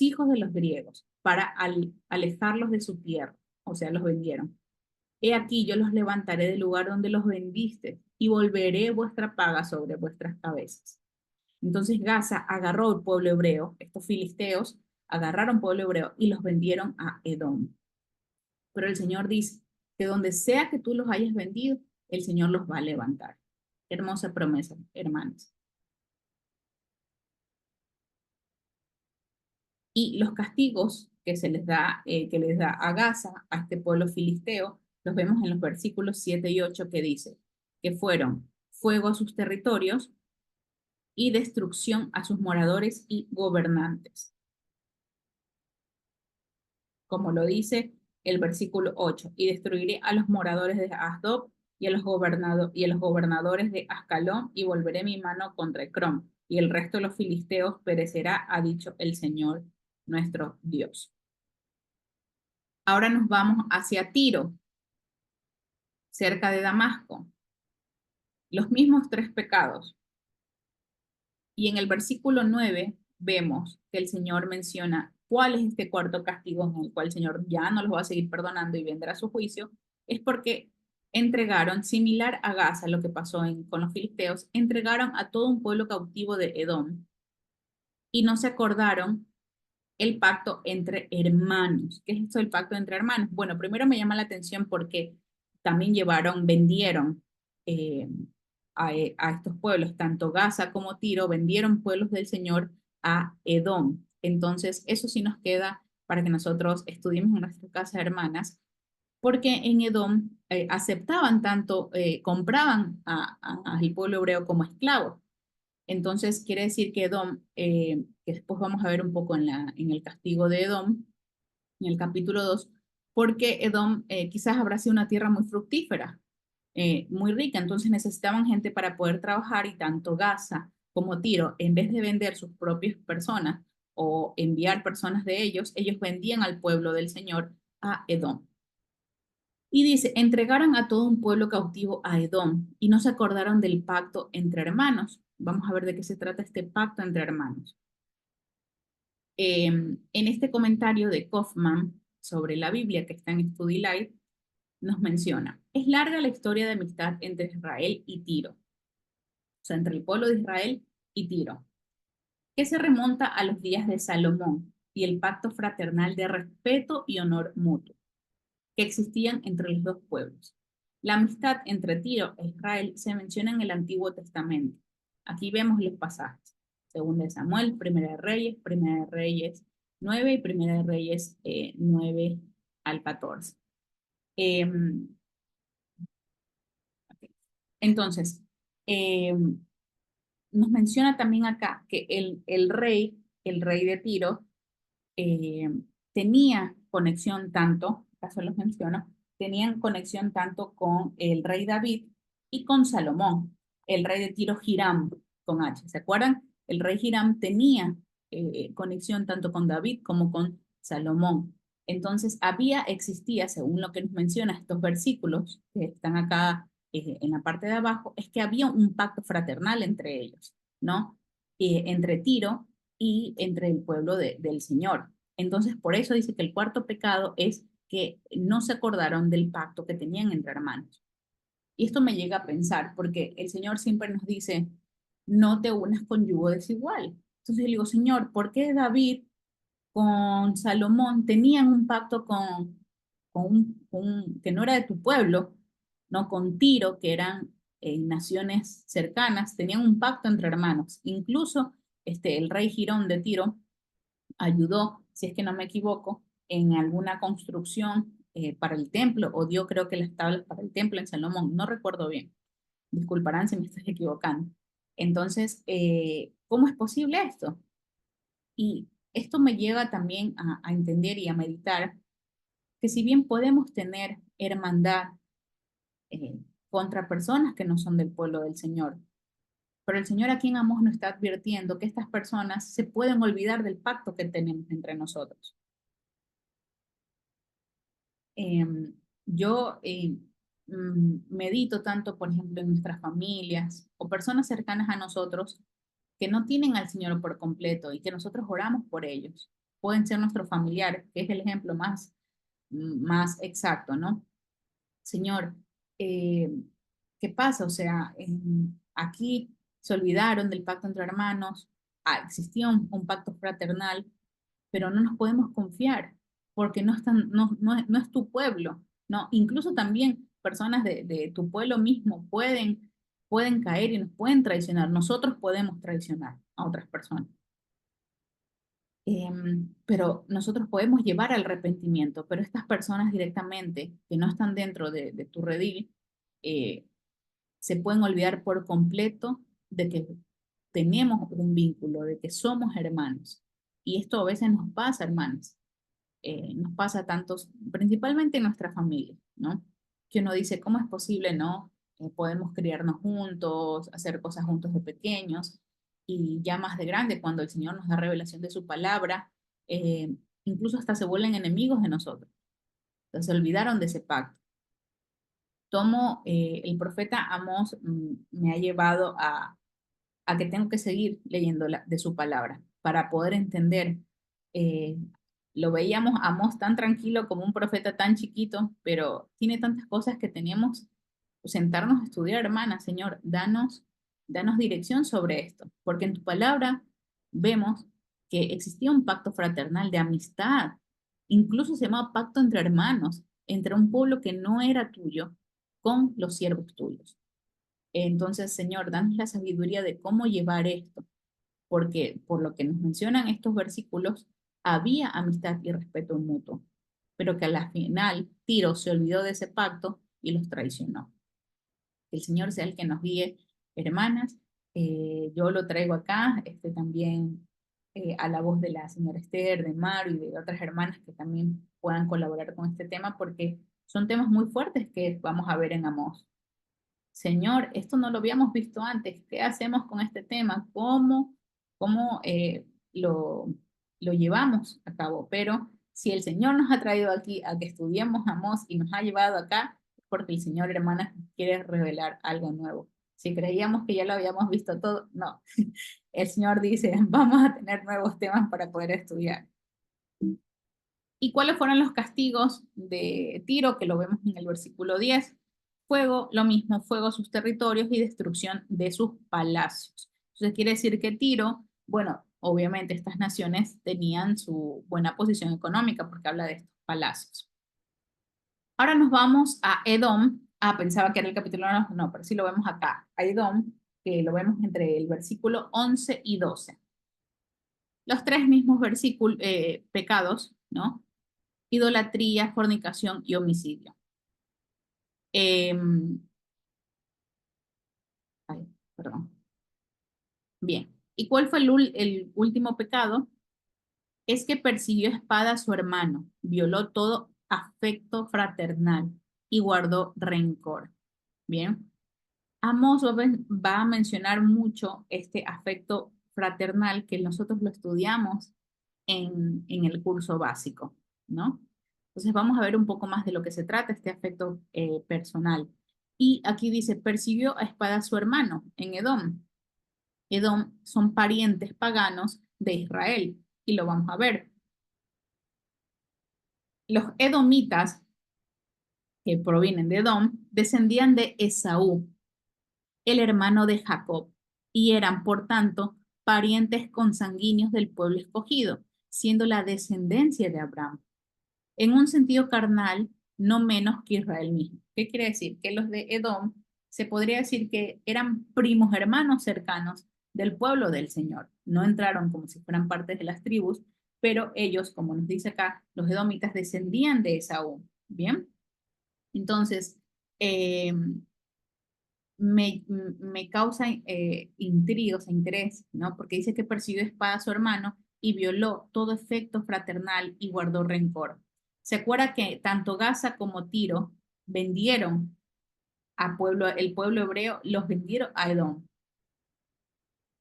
hijos de los griegos, para alejarlos de su tierra, o sea, los vendieron. He aquí yo los levantaré del lugar donde los vendiste, y volveré vuestra paga sobre vuestras cabezas. Entonces Gaza agarró el pueblo hebreo, estos filisteos agarraron pueblo hebreo y los vendieron a Edom. Pero el Señor dice que donde sea que tú los hayas vendido, el Señor los va a levantar. Hermosa promesa, hermanos. Y los castigos que se les da, que les da a Gaza, a este pueblo filisteo, los vemos en los versículos 7 y 8 que dice que fueron fuego a sus territorios y destrucción a sus moradores y gobernantes. Como lo dice el versículo 8, y destruiré a los moradores de Asdod y a los gobernadores de Ascalón, y volveré mi mano contra Ecrón, y el resto de los filisteos perecerá, ha dicho el Señor nuestro Dios. Ahora nos vamos hacia Tiro, cerca de Damasco. Los mismos tres pecados. Y en el versículo 9 vemos que el Señor menciona cuál es este cuarto castigo en el cual el Señor ya no los va a seguir perdonando y vendrá su juicio. Es porque entregaron, similar a Gaza, lo que pasó con los filisteos, entregaron a todo un pueblo cautivo de Edom y no se acordaron el pacto entre hermanos. ¿Qué es esto del pacto entre hermanos? Bueno, primero me llama la atención porque también vendieron a estos pueblos, tanto Gaza como Tiro, vendieron pueblos del Señor a Edom. Entonces, eso sí nos queda para que nosotros estudiemos en nuestra casa, hermanas, porque en Edom aceptaban tanto, compraban al pueblo hebreo como esclavos. Entonces, quiere decir que Edom, que después vamos a ver un poco en el castigo de Edom, en el capítulo 2, porque Edom quizás habrá sido una tierra muy fructífera, muy rica, entonces necesitaban gente para poder trabajar y tanto Gaza como Tiro, en vez de vender sus propias personas o enviar personas de ellos vendían al pueblo del Señor a Edom. Y dice, entregaron a todo un pueblo cautivo a Edom y no se acordaron del pacto entre hermanos. Vamos a ver de qué se trata este pacto entre hermanos. En este comentario de Kaufman sobre la Biblia que está en Study Light, nos menciona, es larga la historia de amistad entre Israel y Tiro, o sea, entre el pueblo de Israel y Tiro, que se remonta a los días de Salomón y el pacto fraternal de respeto y honor mutuo que existían entre los dos pueblos. La amistad entre Tiro e Israel se menciona en el Antiguo Testamento. Aquí vemos los pasajes. Segunda de Samuel, Primera de Reyes 9 y Primera de Reyes 9 al 14. Em, ok. Entonces, nos menciona también acá que el rey de Tiro, eh, tenía conexión tanto, acaso los menciono, tenían conexión tanto con el rey David y con Salomón, el rey de Tiro Hiram, con H. ¿Se acuerdan? El rey Hiram tenía conexión tanto con David como con Salomón. Entonces, existía, según lo que nos menciona estos versículos que están acá en la parte de abajo, es que había un pacto fraternal entre ellos, ¿no? Entre Tiro y entre el pueblo del Señor. Entonces, por eso dice que el cuarto pecado es que no se acordaron del pacto que tenían entre hermanos. Y esto me llega a pensar, porque el Señor siempre nos dice, no te unas con yugo desigual. Entonces yo digo, Señor, ¿por qué David con Salomón tenían un pacto que no era de tu pueblo, no con Tiro, que eran naciones cercanas, tenían un pacto entre hermanos? Incluso el rey Girón de Tiro ayudó, si es que no me equivoco, en alguna construcción para el templo, o dio creo que las tablas para el templo en Salomón, no recuerdo bien, disculparán si me estoy equivocando. Entonces, ¿cómo es posible esto? Y esto me lleva también a entender y a meditar que si bien podemos tener hermandad eh, contra personas que no son del pueblo del Señor, pero el Señor aquí en Amós nos está advirtiendo que estas personas se pueden olvidar del pacto que tenemos entre nosotros. Eh, yo medito tanto, por ejemplo, en nuestras familias o personas cercanas a nosotros que no tienen al Señor por completo y que nosotros oramos por ellos. Pueden ser nuestros familiares, que es el ejemplo más exacto, ¿no? Señor, eh, ¿qué pasa? O sea, aquí se olvidaron del pacto entre hermanos, existía un pacto fraternal, pero no nos podemos confiar porque no es tu pueblo, ¿no? Incluso también personas de tu pueblo mismo pueden caer y nos pueden traicionar. Nosotros podemos traicionar a otras personas. Pero nosotros podemos llevar al arrepentimiento, pero estas personas directamente que no están dentro de tu redil, eh, se pueden olvidar por completo de que tenemos un vínculo, de que somos hermanos. Y esto a veces nos pasa, hermanos. Nos pasa a tantos, principalmente en nuestra familia, ¿no? Que uno dice, ¿cómo es posible, no? Podemos criarnos juntos, hacer cosas juntos de pequeños, y ya más de grande, cuando el Señor nos da revelación de su palabra, eh, incluso hasta se vuelven enemigos de nosotros. Entonces se olvidaron de ese pacto. El profeta Amós me ha llevado a que tengo que seguir leyendo de su palabra para poder entender. eh, lo veíamos a Amós tan tranquilo como un profeta tan chiquito, pero tiene tantas cosas que teníamos que sentarnos a estudiar, hermana. Señor, danos dirección sobre esto, porque en tu palabra vemos que existía un pacto fraternal de amistad, incluso se llamaba pacto entre hermanos, entre un pueblo que no era tuyo con los siervos tuyos. Entonces, Señor, danos la sabiduría de cómo llevar esto, porque por lo que nos mencionan estos versículos, había amistad y respeto mutuo, pero que a la final Tiro se olvidó de ese pacto y los traicionó. Que el Señor sea el que nos guíe, hermanas. Yo lo traigo acá, también a la voz de la señora Esther, de Maru y de otras hermanas que también puedan colaborar con este tema, porque son temas muy fuertes que vamos a ver en Amós. Señor, esto no lo habíamos visto antes, ¿qué hacemos con este tema? ¿Cómo lo llevamos a cabo? Pero si el Señor nos ha traído aquí a que estudiemos Amós y nos ha llevado acá, es porque el Señor, hermanas, quiere revelar algo nuevo. Si creíamos que ya lo habíamos visto todo, no. El Señor dice, vamos a tener nuevos temas para poder estudiar. ¿Y cuáles fueron los castigos de Tiro? Que lo vemos en el versículo 10. Fuego, lo mismo, fuego a sus territorios y destrucción de sus palacios. Entonces quiere decir que Tiro, bueno, obviamente estas naciones tenían su buena posición económica porque habla de estos palacios. Ahora nos vamos a Edom. Pensaba que era el capítulo 1, no, pero sí lo vemos acá. A Edom, que lo vemos entre el versículo 11 y 12. Los tres mismos pecados, ¿no? Idolatría, fornicación y homicidio. Em, ay, perdón. Bien. ¿Y cuál fue el último pecado? Es que persiguió a espada a su hermano, violó todo afecto fraternal y guardó rencor. Bien. Amos va a mencionar mucho este afecto fraternal que nosotros lo estudiamos en el curso básico, ¿no? Entonces vamos a ver un poco más de lo que se trata este afecto personal. Y aquí dice, persiguió a espada a su hermano en Edom. Edom son parientes paganos de Israel y lo vamos a ver. Los edomitas, que provienen de Edom, descendían de Esaú, el hermano de Jacob, y eran, por tanto, parientes consanguíneos del pueblo escogido, siendo la descendencia de Abraham. En un sentido carnal, no menos que Israel mismo. ¿Qué quiere decir? Que los de Edom se podría decir que eran primos hermanos cercanos del pueblo del Señor. No entraron como si fueran partes de las tribus, pero ellos, como nos dice acá, los edomitas descendían de Esaú. Bien, entonces, eh, me causa intriga, o sea, interés, ¿no? Porque dice que persiguió espada a su hermano y violó todo efecto fraternal y guardó rencor. ¿Se acuerda que tanto Gaza como Tiro vendieron el pueblo hebreo, los vendieron a Edom,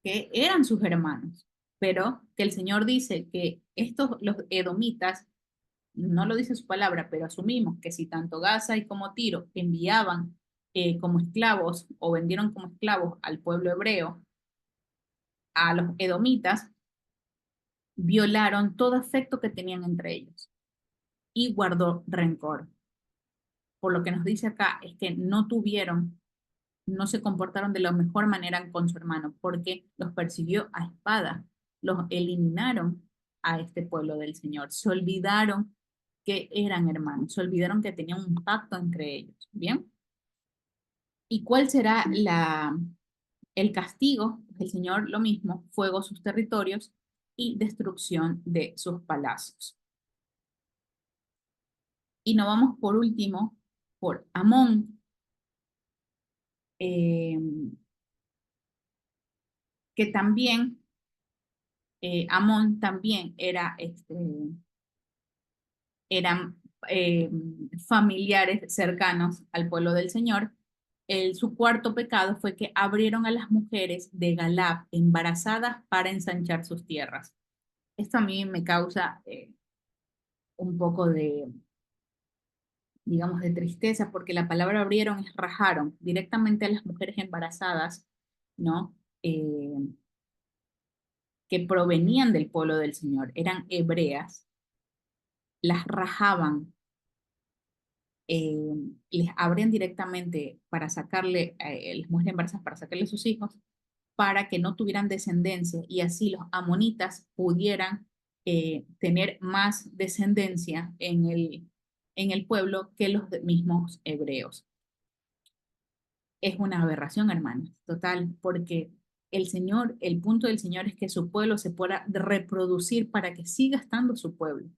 que eran sus hermanos? Pero que el Señor dice que los edomitas, no lo dice su palabra, pero asumimos que si tanto Gaza y como Tiro enviaban como esclavos o vendieron como esclavos al pueblo hebreo, a los edomitas, violaron todo afecto que tenían entre ellos y guardó rencor. Por lo que nos dice acá es que no se comportaron de la mejor manera con su hermano, porque los persiguió a espada, los eliminaron a este pueblo del Señor, se olvidaron que eran hermanos, se olvidaron que tenían un pacto entre ellos. ¿Bien? ¿Y cuál será el castigo? El Señor lo mismo, fuego a sus territorios y destrucción de sus palacios. Y nos vamos por último por Amón, eh, que también, Amón también eran familiares cercanos al pueblo del Señor. Su cuarto pecado fue que abrieron a las mujeres de Galab embarazadas para ensanchar sus tierras. Esto a mí me causa un poco de, digamos, de tristeza, porque la palabra abrieron es rajaron directamente a las mujeres embarazadas, ¿no? Que provenían del pueblo del Señor, eran hebreas, las rajaban, les abrían directamente para sacarle, las mujeres embarazadas para sacarle a sus hijos, para que no tuvieran descendencia y así los amonitas pudieran tener más descendencia en el pueblo que los mismos hebreos. Es una aberración, hermanos, total, porque el Señor, el punto del Señor es que su pueblo se pueda reproducir para que siga estando su pueblo.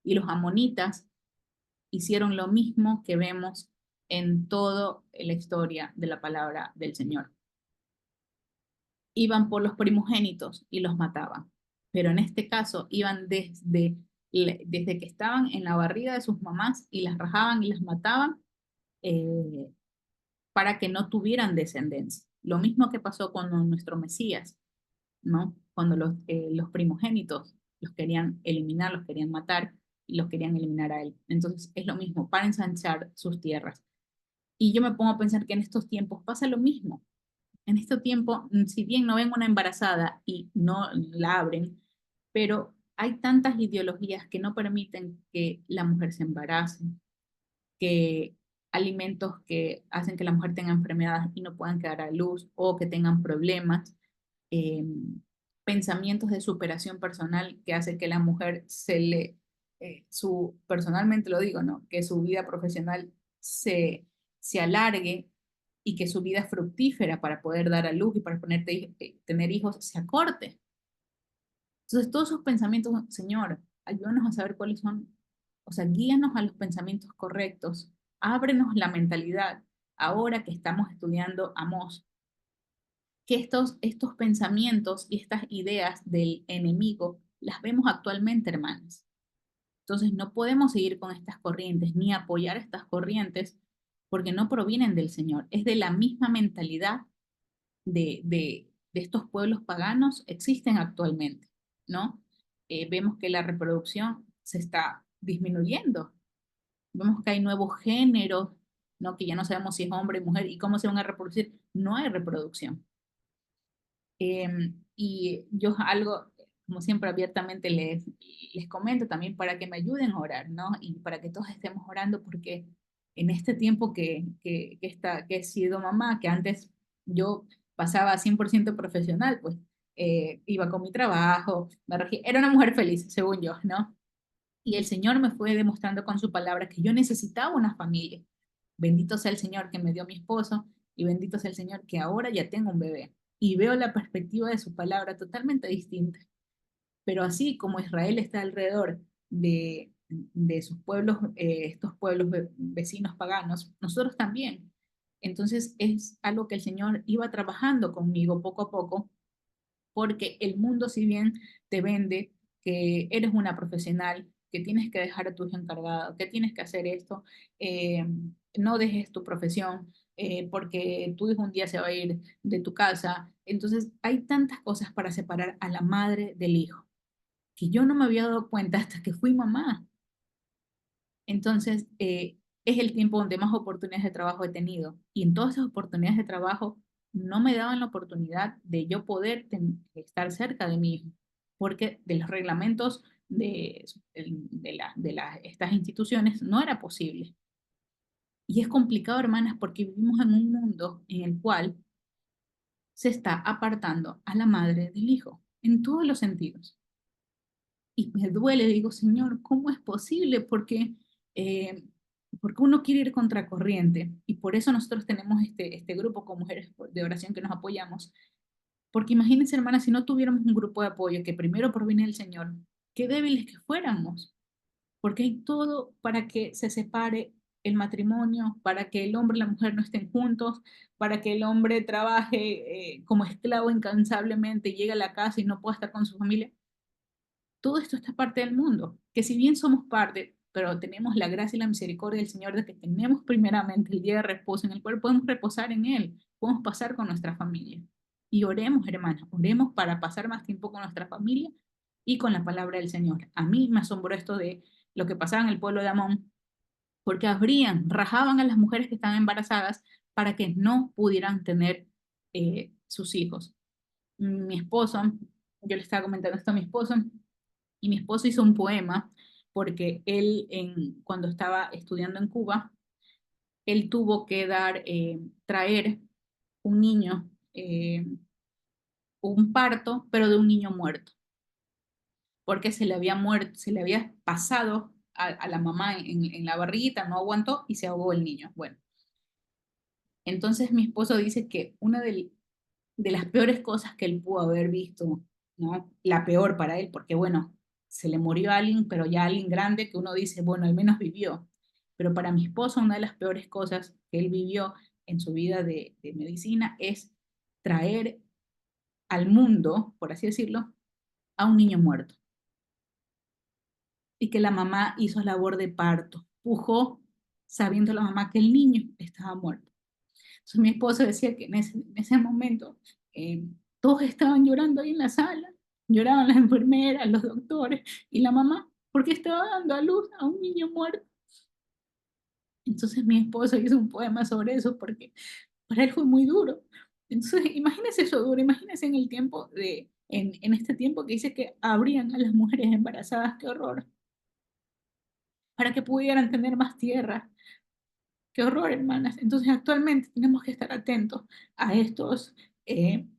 Y los amonitas hicieron lo mismo que vemos en toda la historia de la palabra del Señor. Iban por los primogénitos y los mataban. Pero en este caso iban desde que estaban en la barriga de sus mamás y las rajaban y las mataban eh, para que no tuvieran descendencia. Lo mismo que pasó con nuestro Mesías, ¿no? Cuando los primogénitos los querían eliminar, los querían matar y los querían eliminar a él. Entonces es lo mismo para ensanchar sus tierras. Y yo me pongo a pensar que en estos tiempos pasa lo mismo. En este tiempo, si bien no ven una embarazada y no la abren, pero hay tantas ideologías que no permiten que la mujer se embarace, que alimentos que hacen que la mujer tenga enfermedades y no puedan quedar a luz o que tengan problemas, eh, pensamientos de superación personal que hace que la mujer personalmente lo digo, ¿no? Que su vida profesional se alargue y que su vida fructífera para poder dar a luz y para tener hijos se acorte. Entonces, todos esos pensamientos, Señor, ayúdanos a saber cuáles son, o sea, guíanos a los pensamientos correctos, ábrenos la mentalidad ahora que estamos estudiando Amós, que estos pensamientos y estas ideas del enemigo las vemos actualmente, hermanas. Entonces no podemos seguir con estas corrientes ni apoyar estas corrientes porque no provienen del Señor. Es de la misma mentalidad de estos pueblos paganos existen actualmente, ¿no? Vemos que la reproducción se está disminuyendo. Vemos que hay nuevos géneros, ¿no? Que ya no sabemos si es hombre o mujer y cómo se van a reproducir. No hay reproducción. Y yo algo, como siempre, abiertamente les comento también para que me ayuden a orar, ¿no? Y para que todos estemos orando, porque en este tiempo que he sido mamá, que antes yo pasaba 100% profesional, pues iba con mi trabajo, era una mujer feliz, según yo, ¿no? Y el Señor me fue demostrando con su palabra que yo necesitaba una familia. Bendito sea el Señor que me dio mi esposo y bendito sea el Señor que ahora ya tengo un bebé. Y veo la perspectiva de su palabra totalmente distinta. Pero así como Israel está alrededor de sus pueblos, estos pueblos vecinos paganos, nosotros también. Entonces es algo que el Señor iba trabajando conmigo poco a poco, porque el mundo, si bien te vende que eres una profesional, que tienes que dejar a tu hijo encargado, que tienes que hacer esto, eh, no dejes tu profesión porque tu hijo un día se va a ir de tu casa. Entonces hay tantas cosas para separar a la madre del hijo, que yo no me había dado cuenta hasta que fui mamá. Entonces, es el tiempo donde más oportunidades de trabajo he tenido. Y en todas esas oportunidades de trabajo no me daban la oportunidad de yo poder estar cerca de mi hijo, porque de los reglamentos estas instituciones no era posible. Y es complicado, hermanas, porque vivimos en un mundo en el cual se está apartando a la madre del hijo, en todos los sentidos. Y me duele, digo, Señor, ¿cómo es posible? Porque uno quiere ir contracorriente y por eso nosotros tenemos este grupo con mujeres de oración que nos apoyamos. Porque imagínense, hermanas, si no tuviéramos un grupo de apoyo que primero proviene del Señor, qué débiles que fuéramos, porque hay todo para que se separe el matrimonio, para que el hombre y la mujer no estén juntos, para que el hombre trabaje como esclavo incansablemente y llegue a la casa y no pueda estar con su familia. Todo esto está parte del mundo, que si bien somos parte, pero tenemos la gracia y la misericordia del Señor de que tenemos primeramente el día de reposo en el cual podemos reposar en Él, podemos pasar con nuestra familia. Y oremos, hermanos, oremos para pasar más tiempo con nuestra familia y con la palabra del Señor. A mí me asombró esto de lo que pasaba en el pueblo de Amón, porque rajaban a las mujeres que estaban embarazadas para que no pudieran tener sus hijos. Mi esposo, yo le estaba comentando esto a mi esposo, y mi esposo hizo un poema porque él, cuando estaba estudiando en Cuba, él tuvo que traer un niño, un parto, pero de un niño muerto, porque se le había muerto, se le había pasado a la mamá en la barriguita, no aguantó y se ahogó el niño. Bueno, entonces mi esposo dice que una de las peores cosas que él pudo haber visto, ¿no? La peor para él, porque bueno, se le murió a alguien, pero ya alguien grande que uno dice, bueno, al menos vivió. Pero para mi esposo, una de las peores cosas que él vivió en su vida de medicina es traer al mundo, por así decirlo, a un niño muerto. Y que la mamá hizo labor de parto, pujó sabiendo la mamá que el niño estaba muerto. Entonces mi esposo decía que en ese momento todos estaban llorando ahí en la sala, lloraban las enfermeras, los doctores y la mamá, porque estaba dando a luz a un niño muerto. Entonces mi esposo hizo un poema sobre eso porque para él fue muy duro. Entonces imagínense eso duro, imagínense en este tiempo que dice que abrían a las mujeres embarazadas, qué horror, para que pudieran tener más tierra. Qué horror, hermanas. Entonces, actualmente tenemos que estar atentos a estas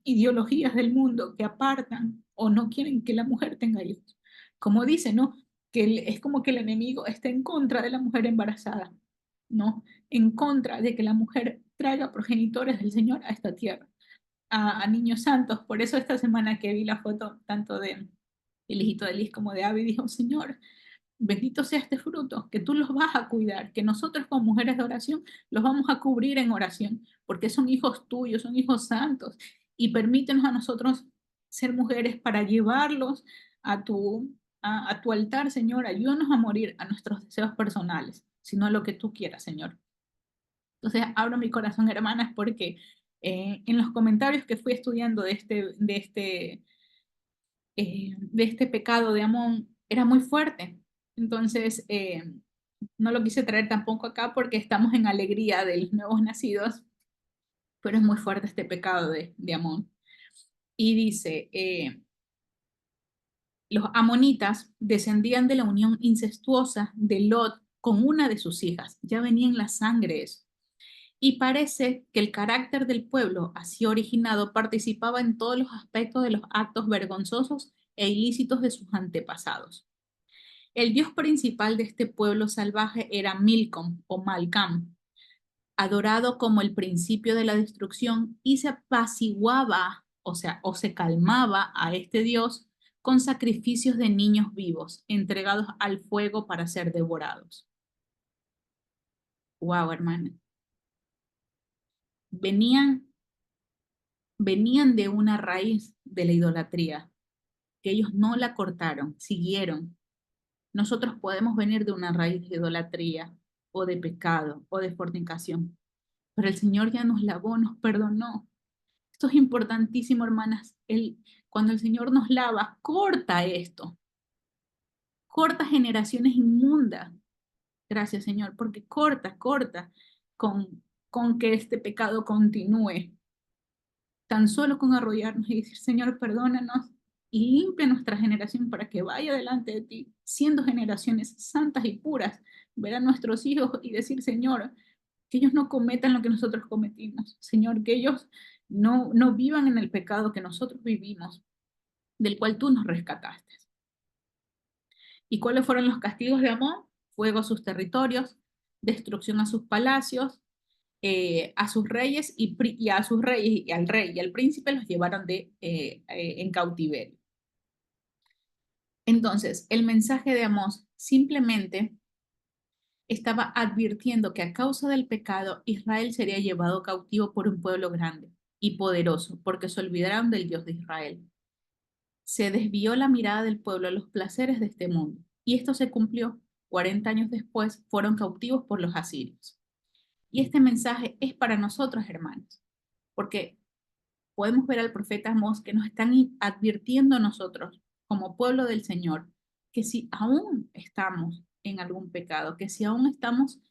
ideologías del mundo que apartan o no quieren que la mujer tenga hijos. Como dice, ¿no? Es como que el enemigo está en contra de la mujer embarazada, ¿no? En contra de que la mujer traiga progenitores del Señor a esta tierra, a niños santos. Por eso esta semana que vi la foto tanto de el hijito de Liz como de Abby, dijo, Señor, bendito sea este fruto, que tú los vas a cuidar, que nosotros como mujeres de oración los vamos a cubrir en oración, porque son hijos tuyos, son hijos santos, y permítenos a nosotros ser mujeres para llevarlos a tu altar, Señor. Ayúdanos a morir a nuestros deseos personales, sino a lo que tú quieras, Señor. Entonces abro mi corazón, hermanas, porque en los comentarios que fui estudiando de este pecado de Amón era muy fuerte. Entonces, no lo quise traer tampoco acá porque estamos en alegría de los nuevos nacidos, pero es muy fuerte este pecado de Amón. Y dice, los amonitas descendían de la unión incestuosa de Lot con una de sus hijas. Ya venía en la sangre eso. Y parece que el carácter del pueblo así originado participaba en todos los aspectos de los actos vergonzosos e ilícitos de sus antepasados. El dios principal de este pueblo salvaje era Milcom o Malcam, adorado como el principio de la destrucción, y se apaciguaba, o se calmaba a este dios con sacrificios de niños vivos, entregados al fuego para ser devorados. Wow, hermana. Venían de una raíz de la idolatría, que ellos no la cortaron, siguieron. Nosotros podemos venir de una raíz de idolatría o de pecado o de fornicación, pero el Señor ya nos lavó, nos perdonó. Esto es importantísimo, hermanas. Cuando el Señor nos lava, corta esto, corta generaciones inmundas. Gracias, Señor, porque corta con que este pecado continúe. Tan solo con arrodillarnos y decir, Señor, perdónanos y limpia nuestra generación para que vaya delante de ti, siendo generaciones santas y puras, ver a nuestros hijos y decir, Señor, que ellos no cometan lo que nosotros cometimos, Señor, que ellos no vivan en el pecado que nosotros vivimos, del cual tú nos rescataste. ¿Y cuáles fueron los castigos de Amón? Fuego a sus territorios, destrucción a sus palacios, a sus reyes y a sus reyes y al rey y al príncipe los llevaron en cautiverio. Entonces, el mensaje de Amós simplemente estaba advirtiendo que a causa del pecado Israel sería llevado cautivo por un pueblo grande y poderoso, porque se olvidaron del Dios de Israel. Se desvió la mirada del pueblo a los placeres de este mundo, y esto se cumplió. 40 años después fueron cautivos por los asirios. Y este mensaje es para nosotros, hermanos, porque podemos ver al profeta Amós que nos están advirtiendo a nosotros como pueblo del Señor que si aún estamos en algún pecado, que si aún estamos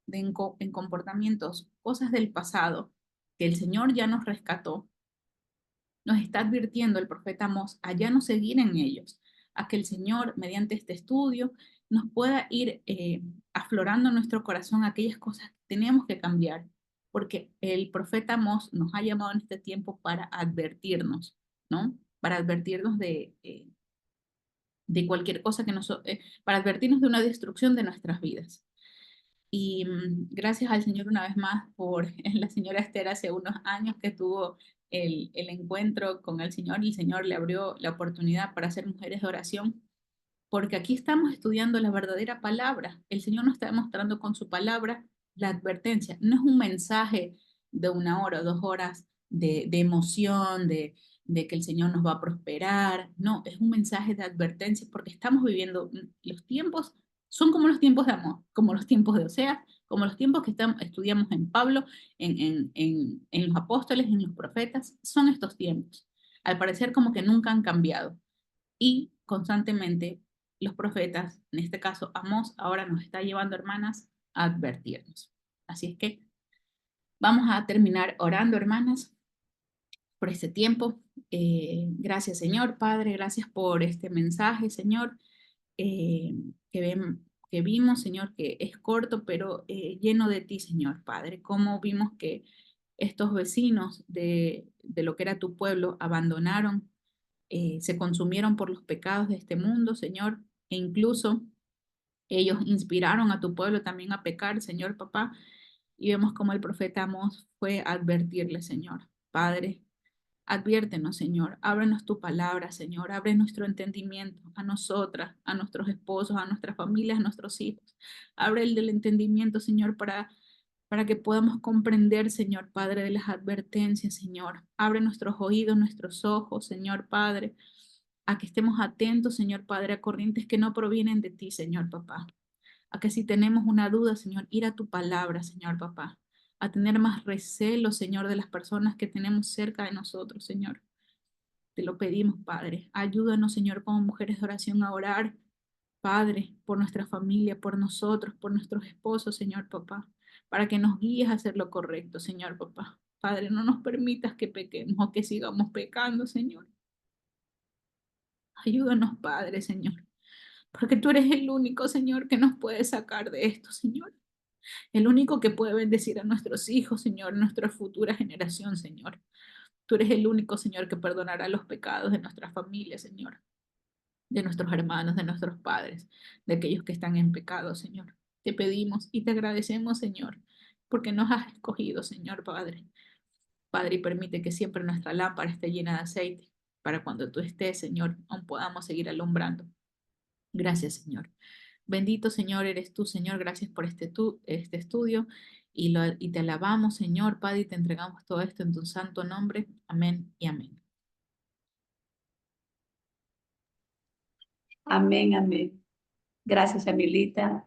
en comportamientos, cosas del pasado, que el Señor ya nos rescató, nos está advirtiendo el profeta Amós a ya no seguir en ellos, a que el Señor, mediante este estudio, nos pueda ir aflorando en nuestro corazón aquellas cosas que tenemos que cambiar, porque el profeta Amós nos ha llamado en este tiempo para advertirnos, ¿no? Para advertirnos de cualquier cosa para advertirnos de una destrucción de nuestras vidas. Y gracias al Señor una vez más por la señora Esther hace unos años que tuvo el encuentro con el Señor, y el Señor le abrió la oportunidad para ser mujeres de oración, porque aquí estamos estudiando la verdadera palabra. El Señor nos está demostrando con su palabra la advertencia. No es un mensaje de 1 hora o 2 horas de emoción, de que el Señor nos va a prosperar. No, es un mensaje de advertencia porque estamos viviendo los tiempos, son como los tiempos de Amós, como los tiempos de Oseas, como los tiempos que estudiamos en Pablo, en los apóstoles, en los profetas. Son estos tiempos. Al parecer como que nunca han cambiado. Y constantemente los profetas, en este caso Amós, ahora nos está llevando, hermanas, a advertirnos. Así es que vamos a terminar orando, hermanas, por este tiempo. Gracias, Señor, Padre, gracias por este mensaje, Señor, eh, que, que vimos, Señor, que es corto, pero lleno de ti, Señor, Padre. Como vimos que estos vecinos de lo que era tu pueblo abandonaron, se consumieron por los pecados de este mundo, Señor, e incluso ellos inspiraron a tu pueblo también a pecar, Señor, papá, y vemos como el profeta Amós fue a advertirle, Señor, Padre, Adviértenos, Señor, ábrenos tu palabra, Señor, abre nuestro entendimiento a nosotras, a nuestros esposos, a nuestras familias, a nuestros hijos. Abre el del entendimiento, Señor, para que podamos comprender, Señor Padre, de las advertencias, Señor. Abre nuestros oídos, nuestros ojos, Señor Padre, a que estemos atentos, Señor Padre, a corrientes que no provienen de ti, Señor Papá. A que si tenemos una duda, Señor, ir a tu palabra, Señor Papá. A tener más recelo, Señor, de las personas que tenemos cerca de nosotros, Señor. Te lo pedimos, Padre. Ayúdanos, Señor, como mujeres de oración a orar, Padre, por nuestra familia, por nosotros, por nuestros esposos, Señor Papá, para que nos guíes a hacer lo correcto, Señor Papá. Padre, no nos permitas que pequemos o que sigamos pecando, Señor. Ayúdanos, Padre, Señor, porque tú eres el único, Señor, que nos puede sacar de esto, Señor. El único que puede bendecir a nuestros hijos, Señor, nuestra futura generación, Señor. Tú eres el único, Señor, que perdonará los pecados de nuestra familia, Señor, de nuestros hermanos, de nuestros padres, de aquellos que están en pecado, Señor. Te pedimos y te agradecemos, Señor, porque nos has escogido, Señor Padre. Padre, y permite que siempre nuestra lámpara esté llena de aceite, para cuando tú estés, Señor, aún podamos seguir alumbrando. Gracias, Señor. Bendito, Señor, eres tú, Señor. Gracias por este estudio y te alabamos, Señor, Padre, y te entregamos todo esto en tu santo nombre. Amén y amén. Amén, amén. Gracias, Emilita.